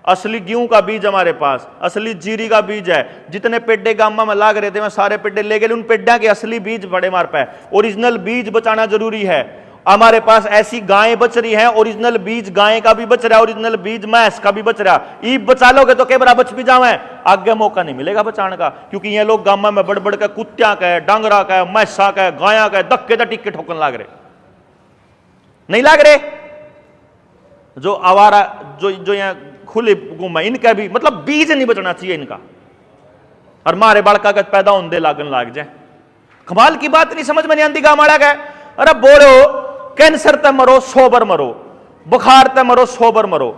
असली गेहूं का बीज हमारे पास, असली जीरी का बीज है। जितने पेड्डे गामा में लाग रहे थे मैं सारे पेड्डे ले गए, उन पेड्डा के असली बीज बड़े मार पे। ओरिजिनल बीज बचाना जरूरी है। हमारे पास ऐसी गायें बच रही हैं, ओरिजिनल बीज गाय का भी बच रहा है, ओरिजिनल बीज मैस का भी बच रहा। ई बचा लोगे तो के बरा बच भी जावे, आगे मौका नहीं मिलेगा बचाने का, क्योंकि ये लोग गामा में बड़ बड़ के कुत्तिया का, डांगरा का, मैसा का, गाया का धक्के टिक्के ठोकन लाग रहे, नहीं लाग रहे। जो आवारा जो यहाँ खुले घूमा, इनका भी मतलब बीज नहीं बचना चाहिए इनका, और मारे बालका का पैदा होने लागन लाग जाए। कमाल की बात नहीं समझ में नहीं आती गांव वाला का। अरे बोलो कैंसर ते मरो 100 बार मरो, बुखार ते मरो 100 बार मरो,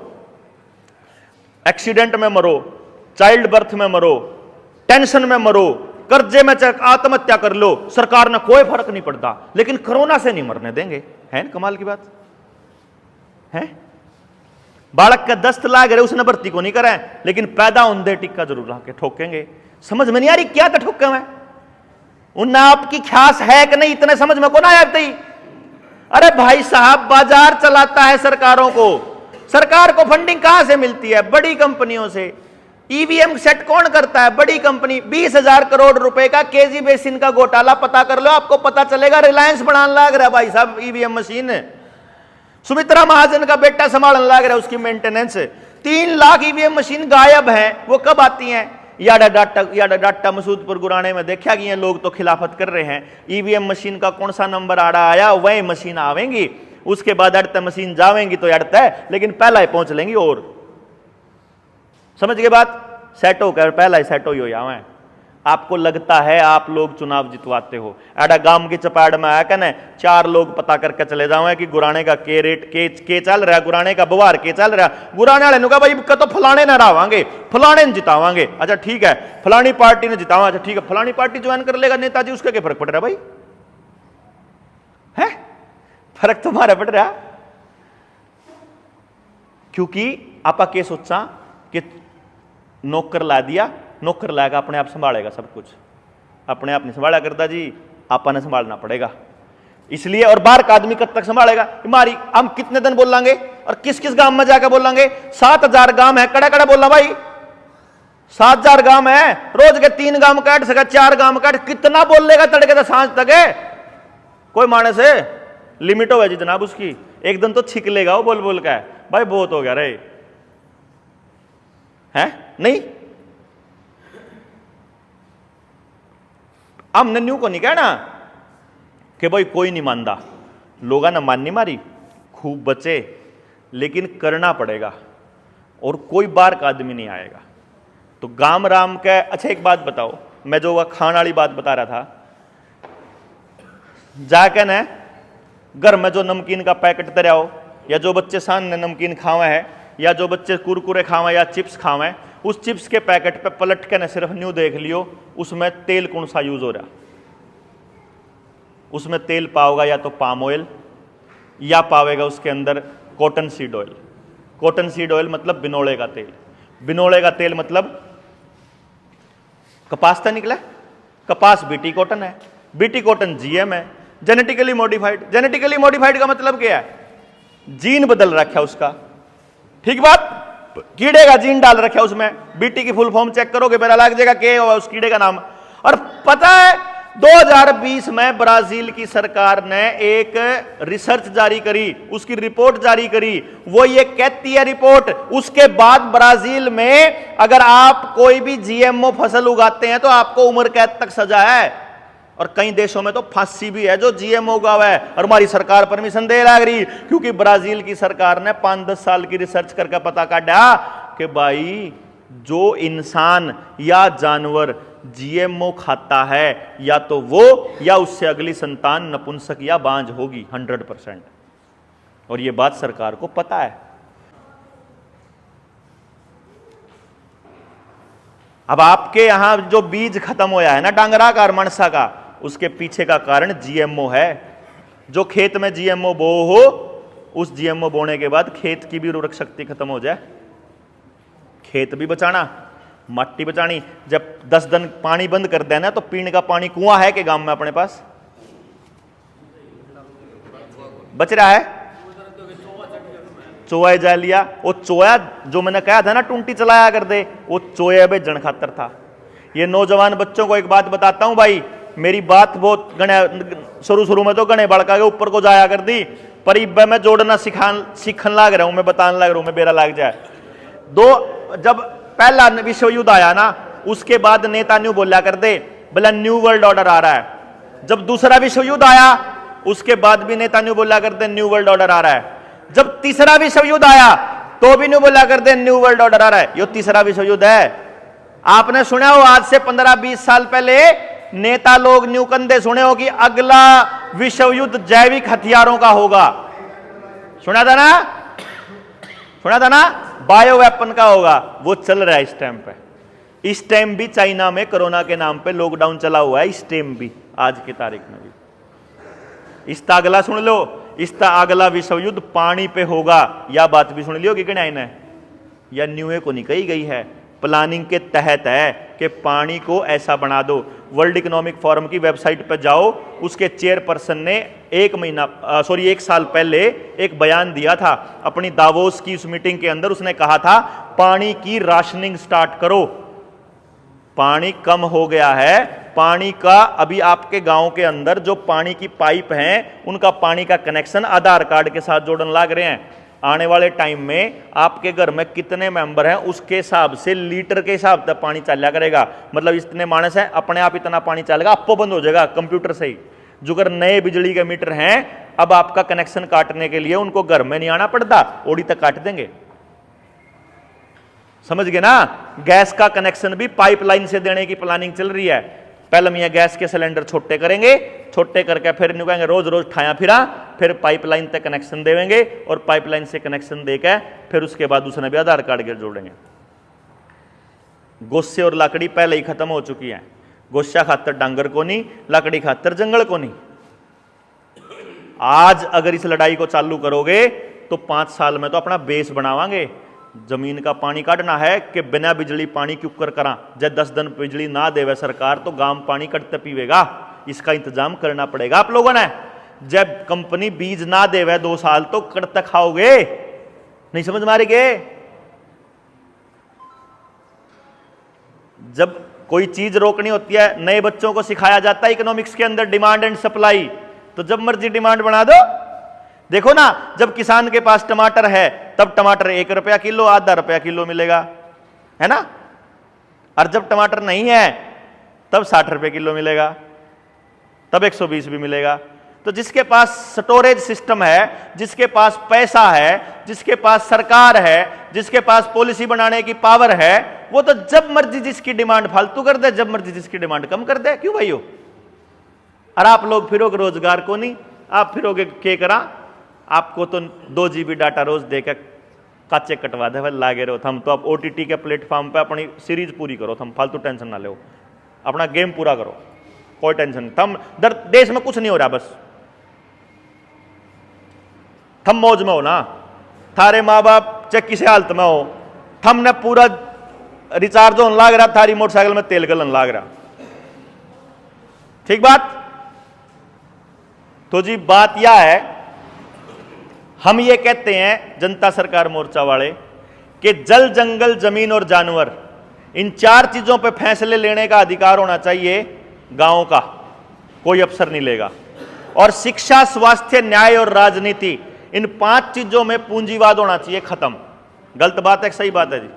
एक्सीडेंट में मरो, चाइल्ड बर्थ में मरो, टेंशन में मरो, कर्जे में आत्महत्या कर लो, सरकार ने कोई फर्क नहीं पड़ता, लेकिन कोरोना से नहीं मरने देंगे। है ना कमाल की बात है। बालक का दस्त लाग रहे उसने भर्ती को नहीं करें, लेकिन पैदा होंदे टिक्का जरूर लाके ठोकेंगे। समझ में नहीं आ रही क्या तो ठोके में उन आपकी ख्यास है कि नहीं, इतने समझ में को ना आते ही। अरे भाई साहब बाजार चलाता है सरकारों को, सरकार को फंडिंग कहां से मिलती है? बड़ी कंपनियों से। ईवीएम सेट कौन करता है? बड़ी कंपनी। 20,000 करोड़ रुपए का केजी बेसिन का घोटाला पता कर लो, आपको पता चलेगा। रिलायंस बनाने लग रहा है भाई साहब ईवीएम मशीन, सुमित्रा महाजन का बेटा संभालने लग रहा है उसकी मेंटेनेंस। 3 लाख ईवीएम मशीन गायब है, वो कब आती हैं? याडा डाटा मसूदपुर गुराने में देखा कि ये लोग तो खिलाफत कर रहे हैं, ईवीएम मशीन का कौन सा नंबर आड़ा आया वही मशीन आवेंगी, उसके बाद अड़ता मशीन जावेंगी तो अड़ता है, लेकिन पहला ही पहुंच लेंगी। और समझ गए बात? सेट होकर पहला ही सेट हो जावे। आपको लगता है आप लोग चुनाव जितवाते हो, एडा गांव की चपाड़ में आया कहने 4 लोग पता करके चले जाओ कि गुराने का के रेट के चल रहा, गुराने का बवार के चल रहा। गुराने वाले ने कहा भाई तो फलाने न रावांगे, फलाने ने जितावांगे। अच्छा ठीक है, फलानी पार्टी ने जितावा, अच्छा ठीक है, फलानी पार्टी ज्वाइन कर लेगा नेताजी, उसका क्या फर्क पड़ रहा भाई? है फर्क तुम्हारा पड़ रहा, क्योंकि आपा के सोचा कि नौकर ला दिया, नौकर लाएगा अपने आप संभालेगा सब कुछ, अपने आप नहीं संभाला करता जी, आपा ने संभालना पड़ेगा। इसलिए और बाहर का आदमी कब तक संभालेगा? हमारी हम कितने दिन बोलेंगे और किस किस गांव में जाकर बोलेंगे? 7,000 गांव है, कड़ा कड़ा बोलना भाई, 7,000 गांव है, रोज के 3 गांव काट सका, 4 गांव काट, कितना बोल लेगा तड़के तो सांझ तक है? कोई माने से लिमिट हो जी जनाब उसकी, एक दिन तो छिक लेगा वो बोल बोल का, भाई बहुत हो गया रे, है नहीं? हमने न्यू को नहीं कहना कि भाई कोई नहीं मानता, लोगा ना माननी मारी, खूब बचे, लेकिन करना पड़ेगा और कोई बार का आदमी नहीं आएगा। तो गाम राम के। अच्छा एक बात बताओ, मैं जो वह खान वाली बात बता रहा था, जाके न घर में जो नमकीन का पैकेट तैयार हो, या जो बच्चे सामने नमकीन खावे है, या जो बच्चे कुरकुरे खावे या चिप्स खावे, उस चिप्स के पैकेट पे पलट के न सिर्फ न्यू देख लियो उसमें तेल कौन सा यूज हो रहा। उसमें तेल पाओगा या तो पाम ऑयल या पावेगा उसके अंदर cotton seed oil. Cotton seed oil मतलब बिनोले का तेल, बिनोले का तेल मतलब कपास से निकला, कपास बीटी कॉटन है, बीटी कॉटन जीएम है, जेनेटिकली मॉडिफाइड। जेनेटिकली मॉडिफाइड का मतलब क्या है? जीन बदल रखा उसका, ठीक बात, कीड़े का जीन डाल रखा उसमें। बीटी की फुल फॉर्म चेक करोगे मेरा लग जाएगा क्या हुआ उस कीड़े का नाम। और पता है 2020 में ब्राजील की सरकार ने एक रिसर्च जारी करी, उसकी रिपोर्ट जारी करी, वो ये कहती है रिपोर्ट, उसके बाद ब्राजील में अगर आप कोई भी जीएमओ फसल उगाते हैं तो आपको उम्र कैद तक सजा है, और कई देशों में तो फांसी भी है जो जीएमओ उगावा है। और हमारी सरकार परमिशन दे लग रही, क्योंकि ब्राजील की सरकार ने 5-10 साल की रिसर्च करके पता काटा कि भाई जो इंसान या जानवर जीएमओ खाता है या तो वो या उससे अगली संतान नपुंसक या बांझ होगी 100%। और ये बात सरकार को पता है। अब आपके यहां जो बीज खत्म होया है ना डांगरा का और मनसा का, उसके पीछे का कारण जीएमओ है। जो खेत में जीएमओ बो हो, उस जीएमओ बोने के बाद खेत की भी उर्वरक शक्ति खत्म हो जाए, खेत भी बचाना, मट्टी बचानी। जब 10 दिन पानी बंद कर देना तो पीने का पानी कुआं है कि गांव में अपने पास बच रहा है चोया जा लिया। वो चोया जो मैंने कहा था ना टूंटी चलाया कर दे, वो चोया बेचण खातर था। ये नौजवान बच्चों को एक बात बताता हूं भाई, मेरी बात बहुत शुरू में तो गणे बड़का के ऊपर को जाया कर दी, पर इब मैं जोड़ना सीखन लाग रहा हूं, मैं बताने लग रहा हूं, मैं बेरा लाग जाए। जब पहला विश्व युद्ध आया ना, उसके बाद नेता न्यू बोला कर दे बोला न्यू वर्ल्ड ऑर्डर आ रहा है। जब दूसरा विश्व युद्ध आया उसके बाद भी नेता न्यू बोला कर दे न्यू वर्ल्ड ऑर्डर आ रहा है। जब तीसरा विश्व युद्ध आया तो भी न्यू बोला कर दे न्यू वर्ल्ड ऑर्डर आ रहा है। ये तीसरा विश्व युद्ध है। आपने सुना हो आज से 15-20 साल पहले नेता लोग न्यू कंधे सुने हो कि अगला विश्व युद्ध जैविक हथियारों का होगा। सुना था ना, सुना था ना, बायो वेपन का होगा। वो चल रहा है इस टाइम पे। इस टाइम भी चाइना में कोरोना के नाम पे लॉकडाउन चला हुआ है, इस टाइम भी, आज की तारीख में भी। इसका अगला सुन लो, इसका अगला विश्व युद्ध पानी पे होगा। यह बात भी सुन लियो कि नहीं, या न्यूए को नहीं कही गई है, प्लानिंग के तहत है कि पानी को ऐसा बना दो। वर्ल्ड इकोनॉमिक फोरम की वेबसाइट पर जाओ, उसके चेयरपर्सन ने एक साल पहले एक बयान दिया था अपनी दावोस की उस मीटिंग के अंदर। उसने कहा था पानी की राशनिंग स्टार्ट करो, पानी कम हो गया है। पानी का अभी आपके गांव के अंदर जो पानी की पाइप हैं उनका पानी का कनेक्शन आधार कार्ड के साथ जोड़न लाग रहे हैं। आने वाले टाइम में आपके घर में कितने मेंबर हैं उसके हिसाब से लीटर के हिसाब से पानी चला करेगा। मतलब इतने मानस हैं, अपने आप इतना पानी चलेगा, आपको बंद हो जाएगा कंप्यूटर से ही। जो अगर नए बिजली के मीटर हैं, अब आपका कनेक्शन काटने के लिए उनको घर में नहीं आना पड़ता, ओड़ी तक काट देंगे। समझ गए ना। गैस का कनेक्शन भी पाइपलाइन से देने की प्लानिंग चल रही है। पहले मियाँ गैस के सिलेंडर छोटे करेंगे, छोटे करके फिर नहीं कहेंगे रोज रोज ठाया फिरा, फिर पाइपलाइन तक कनेक्शन देंगे और पाइपलाइन से कनेक्शन देकर फिर उसके बाद उसने भी आधार कार्ड के जोड़ेंगे। गोस्से और लकड़ी पहले ही खत्म हो चुकी है। गोस्सा खातर डांगर को नहीं, लकड़ी खातर जंगल को नहीं। आज अगर इस लड़ाई को चालू करोगे तो 5 साल में तो अपना बेस बनावांगे। जमीन का पानी काटना है कि बिना बिजली पानी क्यों कर करा। जब 10 दिन बिजली ना देवे सरकार तो गांव पानी कटते पीवेगा। इसका इंतजाम करना पड़ेगा आप लोगों ने। जब कंपनी बीज ना देवे 2 साल तो कटते खाओगे। नहीं समझ मारेगे। जब कोई चीज रोकनी होती है, नए बच्चों को सिखाया जाता है इकोनॉमिक्स के अंदर डिमांड एंड सप्लाई, तो जब मर्जी डिमांड बना दो। देखो ना, जब किसान के पास टमाटर है तब टमाटर 1 रुपया किलो, आधा रुपया किलो मिलेगा, है ना। और जब टमाटर नहीं है तब 60 रुपये किलो मिलेगा, तब 120 भी मिलेगा। तो जिसके पास स्टोरेज सिस्टम है, जिसके पास पैसा है, जिसके पास सरकार है, जिसके पास पॉलिसी बनाने की पावर है, वो तो जब मर्जी जिसकी डिमांड फालतू कर दे, जब मर्जी जिसकी डिमांड कम कर दे। क्यों भाइयों? और आप लोग फिरोगे रोजगार को नहीं, आप फिरोगे के करा। आपको तो 2 GB डाटा रोज देकर काचे कटवा दे लागे रहो। हम तो आप OTT के प्लेटफॉर्म पे अपनी सीरीज पूरी करो, हम फालतू टेंशन ना लो, अपना गेम पूरा करो, कोई टेंशन नहीं। थम देश में कुछ नहीं हो रहा, बस थम मौज में हो ना। थारे माँ बाप चेक किसी हालत में हो, थमने पूरा रिचार्ज होने लाग रहा, थारी मोटरसाइकिल में तेल गलन लाग रहा। ठीक बात। तो जी बात यह है, हम ये कहते हैं जनता सरकार मोर्चा वाले कि जल, जंगल, जमीन और जानवर, इन 4 चीजों पे फैसले लेने का अधिकार होना चाहिए गांव का, कोई अफसर नहीं लेगा। और शिक्षा, स्वास्थ्य, न्याय और राजनीति, इन 5 चीजों में पूंजीवाद होना चाहिए खत्म। गलत बात है, सही बात है जी?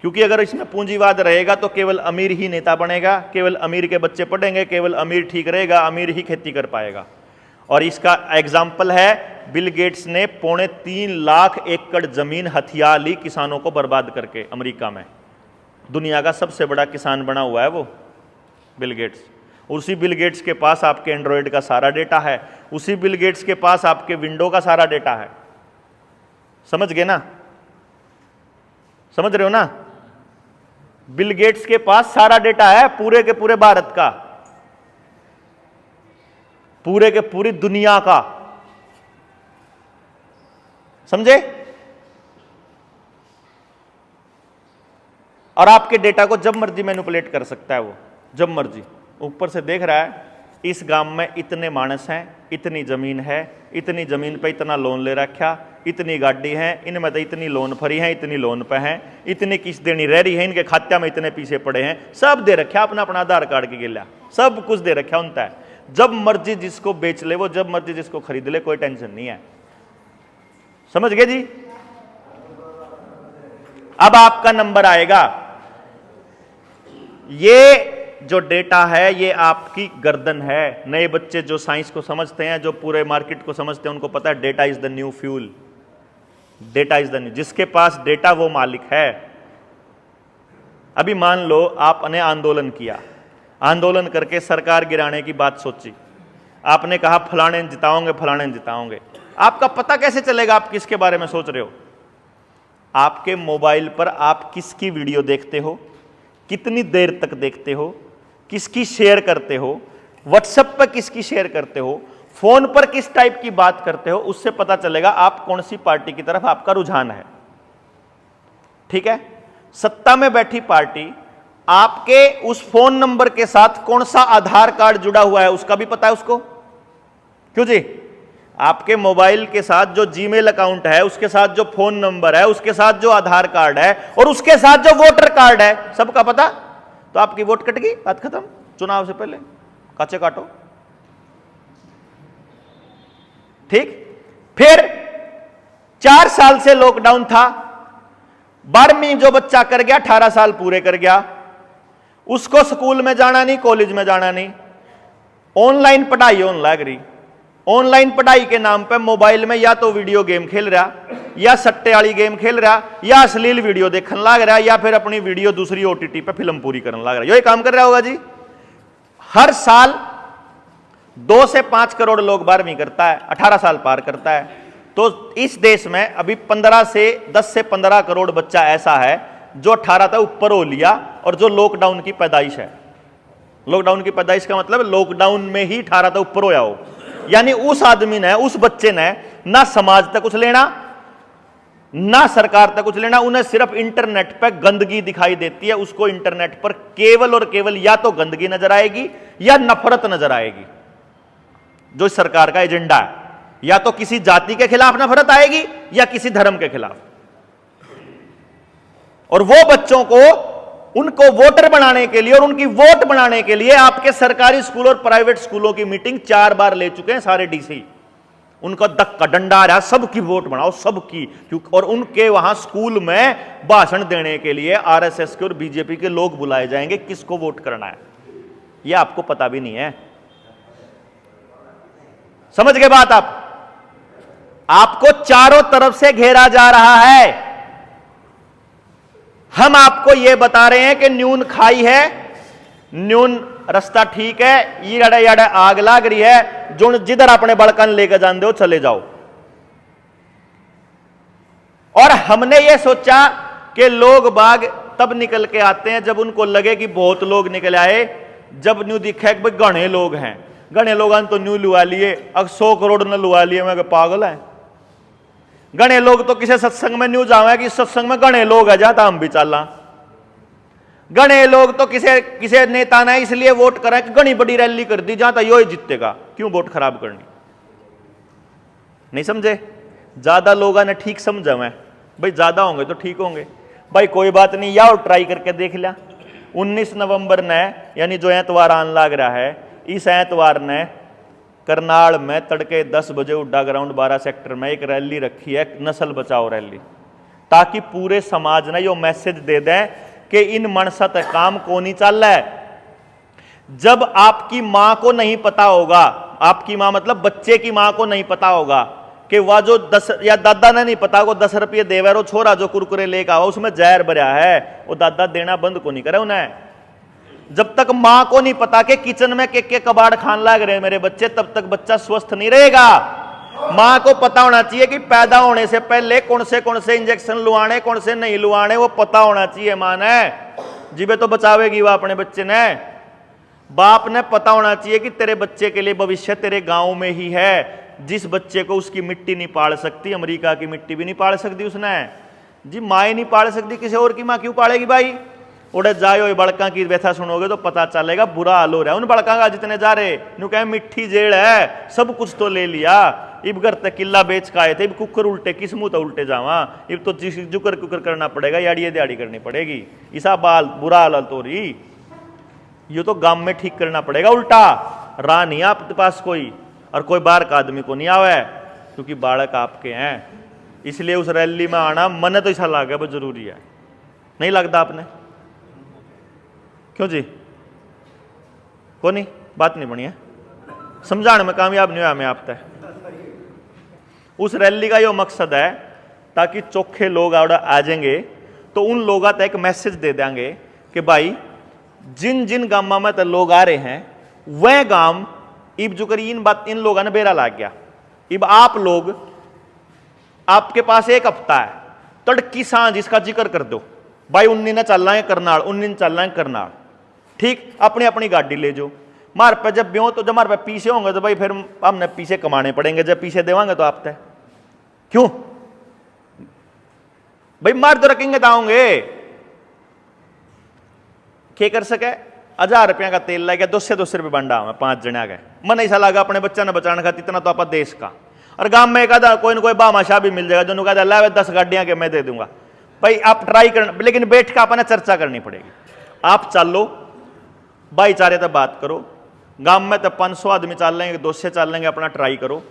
क्योंकि अगर इसमें पूंजीवाद रहेगा तो केवल अमीर ही नेता बनेगा, केवल अमीर के बच्चे पढ़ेंगे, केवल अमीर ठीक रहेगा, अमीर ही खेती कर पाएगा। और इसका एग्जाम्पल है, बिल गेट्स ने 3.25 लाख एकड़ जमीन हथिया ली किसानों को बर्बाद करके अमेरिका में। दुनिया का सबसे बड़ा किसान बना हुआ है वो बिल गेट्स। उसी बिल गेट्स के पास आपके एंड्रॉयड का सारा डेटा है, उसी बिल गेट्स के पास आपके विंडो का सारा डेटा है। समझ गए ना? समझ रहे हो ना? बिल गेट्स के पास सारा डेटा है पूरे के पूरे भारत का, पूरे के पूरी दुनिया का। समझे? और आपके डेटा को जब मर्जी मैनिपुलेट कर सकता है वो, जब मर्जी। ऊपर से देख रहा है इस गांव में इतने मानस हैं, इतनी जमीन है, इतनी जमीन पे इतना लोन ले रखा, इतनी गाड़ी है, इनमें तो इतनी लोन भरी है, इतनी लोन पे है, इतनी किस्त देनी रह रही है, इनके खात्या में इतने पीछे पड़े हैं, सब दे रखा अपना अपना आधार कार्ड की गिला, सब कुछ दे रखा उनका है। जब मर्जी जिसको बेच ले वो, जब मर्जी जिसको खरीद ले, कोई टेंशन नहीं है। समझ गए जी? अब आपका नंबर आएगा। ये जो डेटा है ये आपकी गर्दन है। नए बच्चे जो साइंस को समझते हैं, जो पूरे मार्केट को समझते हैं, उनको पता है data is the new fuel. Data is the new, जिसके पास डेटा वो मालिक है। अभी मान लो आपने आंदोलन किया, आंदोलन करके सरकार गिराने की बात सोची, आपने कहा फलाने जिताओगे, फलाने जिताओगे। आपका पता कैसे चलेगा आप किसके बारे में सोच रहे हो? आपके मोबाइल पर आप किसकी वीडियो देखते हो, कितनी देर तक देखते हो, किसकी शेयर करते हो, व्हाट्सएप पर किसकी शेयर करते हो, फोन पर किस टाइप की बात करते हो, उससे पता चलेगा आप कौन सी पार्टी की तरफ आपका रुझान है। ठीक है? सत्ता में बैठी पार्टी आपके उस फोन नंबर के साथ कौन सा आधार कार्ड जुड़ा हुआ है उसका भी पता है उसको। क्यों जी? आपके मोबाइल के साथ जो जीमेल अकाउंट है, उसके साथ जो फोन नंबर है, उसके साथ जो आधार कार्ड है, और उसके साथ जो वोटर कार्ड है, सबका पता। तो आपकी वोट कट गई, बात खत्म। चुनाव से पहले काचे काटो। ठीक? फिर 4 साल से लॉकडाउन था, 12वीं जो बच्चा कर गया, 18 साल पूरे कर गया, उसको स्कूल में जाना नहीं, कॉलेज में जाना नहीं, ऑनलाइन पढ़ाई होने लग रही। ऑनलाइन पढ़ाई के नाम पे मोबाइल में या तो वीडियो गेम खेल रहा, या सट्टे वाली गेम खेल रहा, या अश्लील वीडियो देखने लग रहा, या फिर अपनी वीडियो दूसरी ओटीटी पे फिल्म पूरी करने लग रहा। यही काम कर रहा होगा जी। हर साल 2 से 5 करोड़ लोग 12वीं करता है, 18 साल पार करता है। तो इस देश में अभी 10 से 15 करोड़ बच्चा ऐसा है जो 18 तक ऊपर हो लिया, और जो लॉकडाउन की पैदाइश है। लॉकडाउन की पैदाइश का मतलब लॉकडाउन में ही 18 तक ऊपर होया हो। यानी उस आदमी ने, उस बच्चे ने ना समाज तक कुछ लेना, ना सरकार तक कुछ लेना, उन्हें सिर्फ इंटरनेट पर गंदगी दिखाई देती है। उसको इंटरनेट पर केवल और केवल या तो गंदगी नजर आएगी या नफरत नजर आएगी। जो सरकार का एजेंडा है, या तो किसी जाति के खिलाफ नफरत आएगी या किसी धर्म के खिलाफ। और वो बच्चों को, उनको वोटर बनाने के लिए और उनकी वोट बनाने के लिए आपके सरकारी स्कूल और प्राइवेट स्कूलों की मीटिंग 4 बार ले चुके हैं सारे डीसी। उनका धक्का डंडा आ रहा, सबकी वोट बनाओ, सबकी। और उनके वहां स्कूल में भाषण देने के लिए आरएसएस के और बीजेपी के लोग बुलाए जाएंगे, किसको वोट करना है यह आपको पता भी नहीं है। समझ गए बात आप? आपको चारों तरफ से घेरा जा रहा है। हम आपको यह बता रहे हैं कि न्यून खाई है, न्यून रास्ता ठीक है, याडा याडा आग लाग रही है, जो जिधर अपने बड़कन लेकर जाते हो चले जाओ। और हमने यह सोचा कि लोग बाग तब निकल के आते हैं जब उनको लगे कि बहुत लोग निकल आए, जब न्यू दिखा कि घने लोग हैं। घने लोग तो न्यू लुआ लिए, अब 100 करोड़ न लुआ लिए, मैं पागल है। घने लोग तो किसी सत्संग में न्यू जावे कि सत्संग में घने लोग है, जाता हम भी चलना। घने लोग तो किसी नेता ने इसलिए वोट करा कि घनी बड़ी रैली कर दी, जाता यो ही जीतेगा, क्यों वोट खराब करनी। नहीं समझे? ज्यादा लोगों ने ठीक समझा, मैं भाई ज्यादा होंगे तो ठीक होंगे, भाई कोई बात नहीं, या और ट्राई करके देख लिया। 19 नवंबर ने, यानी जो एतवार आने लग रहा है, इस एतवार ने करनाल में तड़के 10 बजे उड्डा ग्राउंड 12 सेक्टर में एक रैली रखी है, नस्ल बचाओ रैली, ताकि पूरे समाज ने यो मैसेज दे दें कि इन मनसा तक काम को नहीं चल रहा है। जब आपकी मां को नहीं पता होगा, आपकी मां मतलब बच्चे की मां को नहीं पता होगा कि वह जो 10, या दादा ने नहीं पता को 10 रुपये देवे रो छोरा जो कुरकुरे लेकर आओ उसमें जहर भरा है, वो दादा देना बंद को नहीं करे उन्हें। जब तक मां को नहीं पता कि किचन में के कबाड़ खान लग रहे हैं मेरे बच्चे, तब तक बच्चा स्वस्थ नहीं रहेगा। मां को पता होना चाहिए कि पैदा होने से पहले कौन से इंजेक्शन लुआने, कौन से नहीं लुआने, वो पता होना चाहिए। मां ने जीवे तो बचावेगी वह अपने बच्चे ने। बाप ने पता होना चाहिए कि तेरे बच्चे के लिए भविष्य तेरे गांव में ही है। जिस बच्चे को उसकी मिट्टी नहीं पाल सकती, अमेरिका की मिट्टी भी नहीं पाल सकती उसने जी, माँ नहीं पाल सकती, किसी और की मां क्यों पालेगी भाई? उड़े जायो ये बड़का की व्यथा सुनोगे तो पता चलेगा बुरा हाल हो रहा है उन बड़का का जितने जा रहे नु कहे मिट्टी जेल है, सब कुछ तो ले लिया, इब घर तक किला बेच का आए थे, इब कुकर उल्टे किस मुंह तो उल्टे जावा, इब तो जुकर कुकर करना पड़ेगा, याड़ी दिहाड़ी करनी पड़ेगी, इसा बाल बुरा हाल तो रही, ये तो गांव में ठीक करना पड़ेगा उल्टा। राह नहीं आपके पास कोई, और कोई बाहर का आदमी को नहीं आवे, क्योंकि बालक आपके हैं, इसलिए उस रैली में आना मन तो ऐसा लगा वो जरूरी है। नहीं लगता आपने? क्यों जी? को नहीं बात नहीं बनी है, समझाने में कामयाब नहीं हुआ मैं आप तक। उस रैली का यो मकसद है ताकि चोखे लोग आ जाएंगे तो उन लोगों तक एक मैसेज दे देंगे कि भाई जिन जिन गांव में तो लोग आ रहे हैं वह गांव इब जो करी इन लोगों ने बेरा लाग गया, इब आप लोग आपके पास एक हफ्ता है, तड़की सांझ इसका जिक्र कर दो भाई 19 ने चलना है करनाल, 19 चलना है करनाल, ठीक, अपनी अपनी गाड़ी ले जाओ। मार पे जब ब्यों तो जब मार पे पीछे होंगे तो भाई फिर हमने पीछे कमाने पड़ेंगे, जब पीछे देवांगे तो आप तय क्यों भाई मार तो रखेंगे तो आओगे, क्या कर सके 1000 रुपया का तेल लग गया, 200 रुपये बंडा हमें 5 जने गए, मन ऐसा लगा अपने बच्चा ने बचाने खाती इतना तो आप देश का, और गांव में एक कोई ना कोई बामाशाह भी मिल जाएगा जो कहता ला 10 गाड़ियां के मैं दे दूंगा, भाई आप ट्राई करना, लेकिन बैठ के अपने चर्चा करनी पड़ेगी। आप चलो भाईचारे तक बात करो, गांव में तो 500 आदमी चल लेंगे, 200 चल लेंगे, अपना ट्राई करो,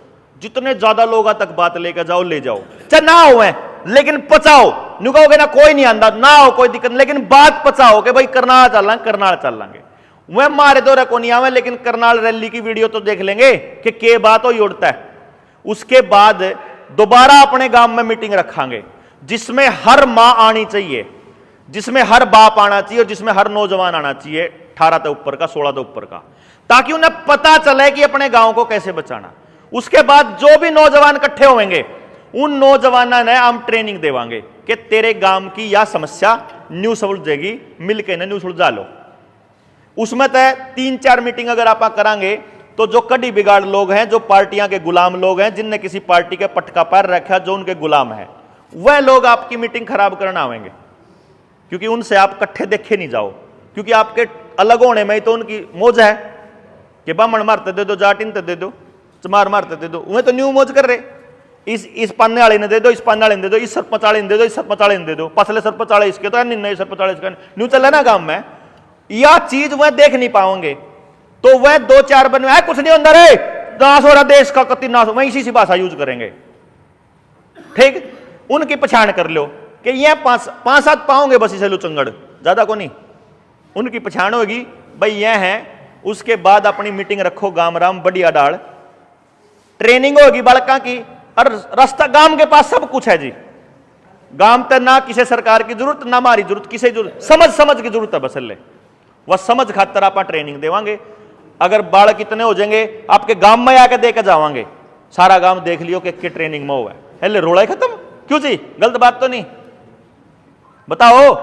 जितने ज्यादा लोगों तक बात लेकर जाओ ले जाओ, चाहे ना हो लेकिन पचाओ, नु कहोगे ना कोई नहीं आंदा ना हो कोई दिक्कत, लेकिन बात पचाओ कि भाई करनाल चल लेंगे, वह मारे दौरे को नहीं आवे, लेकिन करनाल रैली की वीडियो तो देख लेंगे कि के बात हो उड़ता है। उसके बाद दोबारा अपने गांव में मीटिंग रखांगे जिसमें हर मां आनी चाहिए, जिसमें हर बाप आना चाहिए और जिसमें हर नौजवान आना चाहिए 18 से ऊपर का, 16 से ऊपर का, ताकि उन्हें पता चले कि अपने गांव को कैसे बचाना। उसके बाद जो भी नौजवान इकट्ठे होंगे उन नौजवानों ने हम ट्रेनिंग देवांगे कि तेरे गांव की यह समस्या न्यू सुलझेगी, मिलकर न्यू सुलझा लो। उसमें तय 3-4 मीटिंग अगर आप करांगे तो जो कड़ी बिगाड़ लोग हैं, जो पार्टियां के गुलाम लोग हैं, जिनने किसी पार्टी के पटका पैर रखा, जो उनके गुलाम है, वह लोग आपकी मीटिंग खराब करना आवेंगे, क्योंकि उनसे आप इकट्ठे देखे नहीं जाओ, क्योंकि आपके अलग होने में ही तो उनकी मौज है कि बामण मारते दे दो, जाटिन ते दे दो, चमार मारते दे दो, उन्हें तो न्यू मौज कर रहे, इस पाने वाले ने दे दो, इस पाने वाले ने दे दो, इस सरपंच वाले ने दे दो, इस सरपंच वाले ने दे दो, पसले सरपंच वाले इसके तो नहीं सरपंच वाले इसका न्यू चल ना गांव में, यह चीज वह देख नहीं पाओगे तो वह 2-4 बन में कुछ नहीं अंदर है, नाश हो रहा देश का, कति नाश, वह इसी सी भाषा यूज करेंगे, ठीक, उनकी पहचान कर लो कि ये 5-7 पाओगे बस इसे लुचंगड़, ज्यादा को नहीं, उनकी पहचान होगी भाई ये है। उसके बाद अपनी मीटिंग रखो गांव राम बढ़िया डाल, ट्रेनिंग होगी बालका की, और रास्ता गांव के पास सब कुछ है जी, गांव तक ना किसी सरकार की जरूरत ना हमारी जरूरत, किसी जरूरत समझ की जरूरत है, बस ले वह समझ खातर आप ट्रेनिंग देवांगे। अगर बालक इतने हो जाएंगे आपके गांव में आके देकर जावांगे, सारा गांव देख लियो कि ट्रेनिंग में हुआ है, रोड़ा ही खत्म, क्यों जी गलत बात तो नहीं, बताओ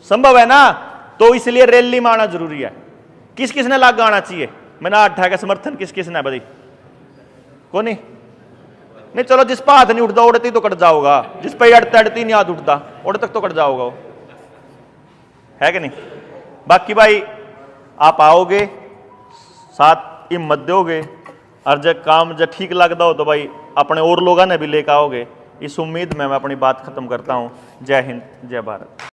संभव है ना? तो इसलिए रैली में आना जरूरी है। किस किस ने लाग आना चाहिए, मैंने 8 का समर्थन किस किस ने बताई को नहीं, चलो जिस पर हाथ नहीं उठता उड़ती तो कट जाओगा, जिस पर अड़ती नहीं हाथ उठता उड़ तक तो कट जाओगा, वो है कि नहीं? बाकी भाई आप आओगे साथ हिम्मत दोगे, और जब काम जब ठीक लगता हो तो भाई अपने और लोगों ने भी लेकर आओगे, इस उम्मीद में मैं अपनी बात खत्म करता हूं। जय हिंद, जय भारत।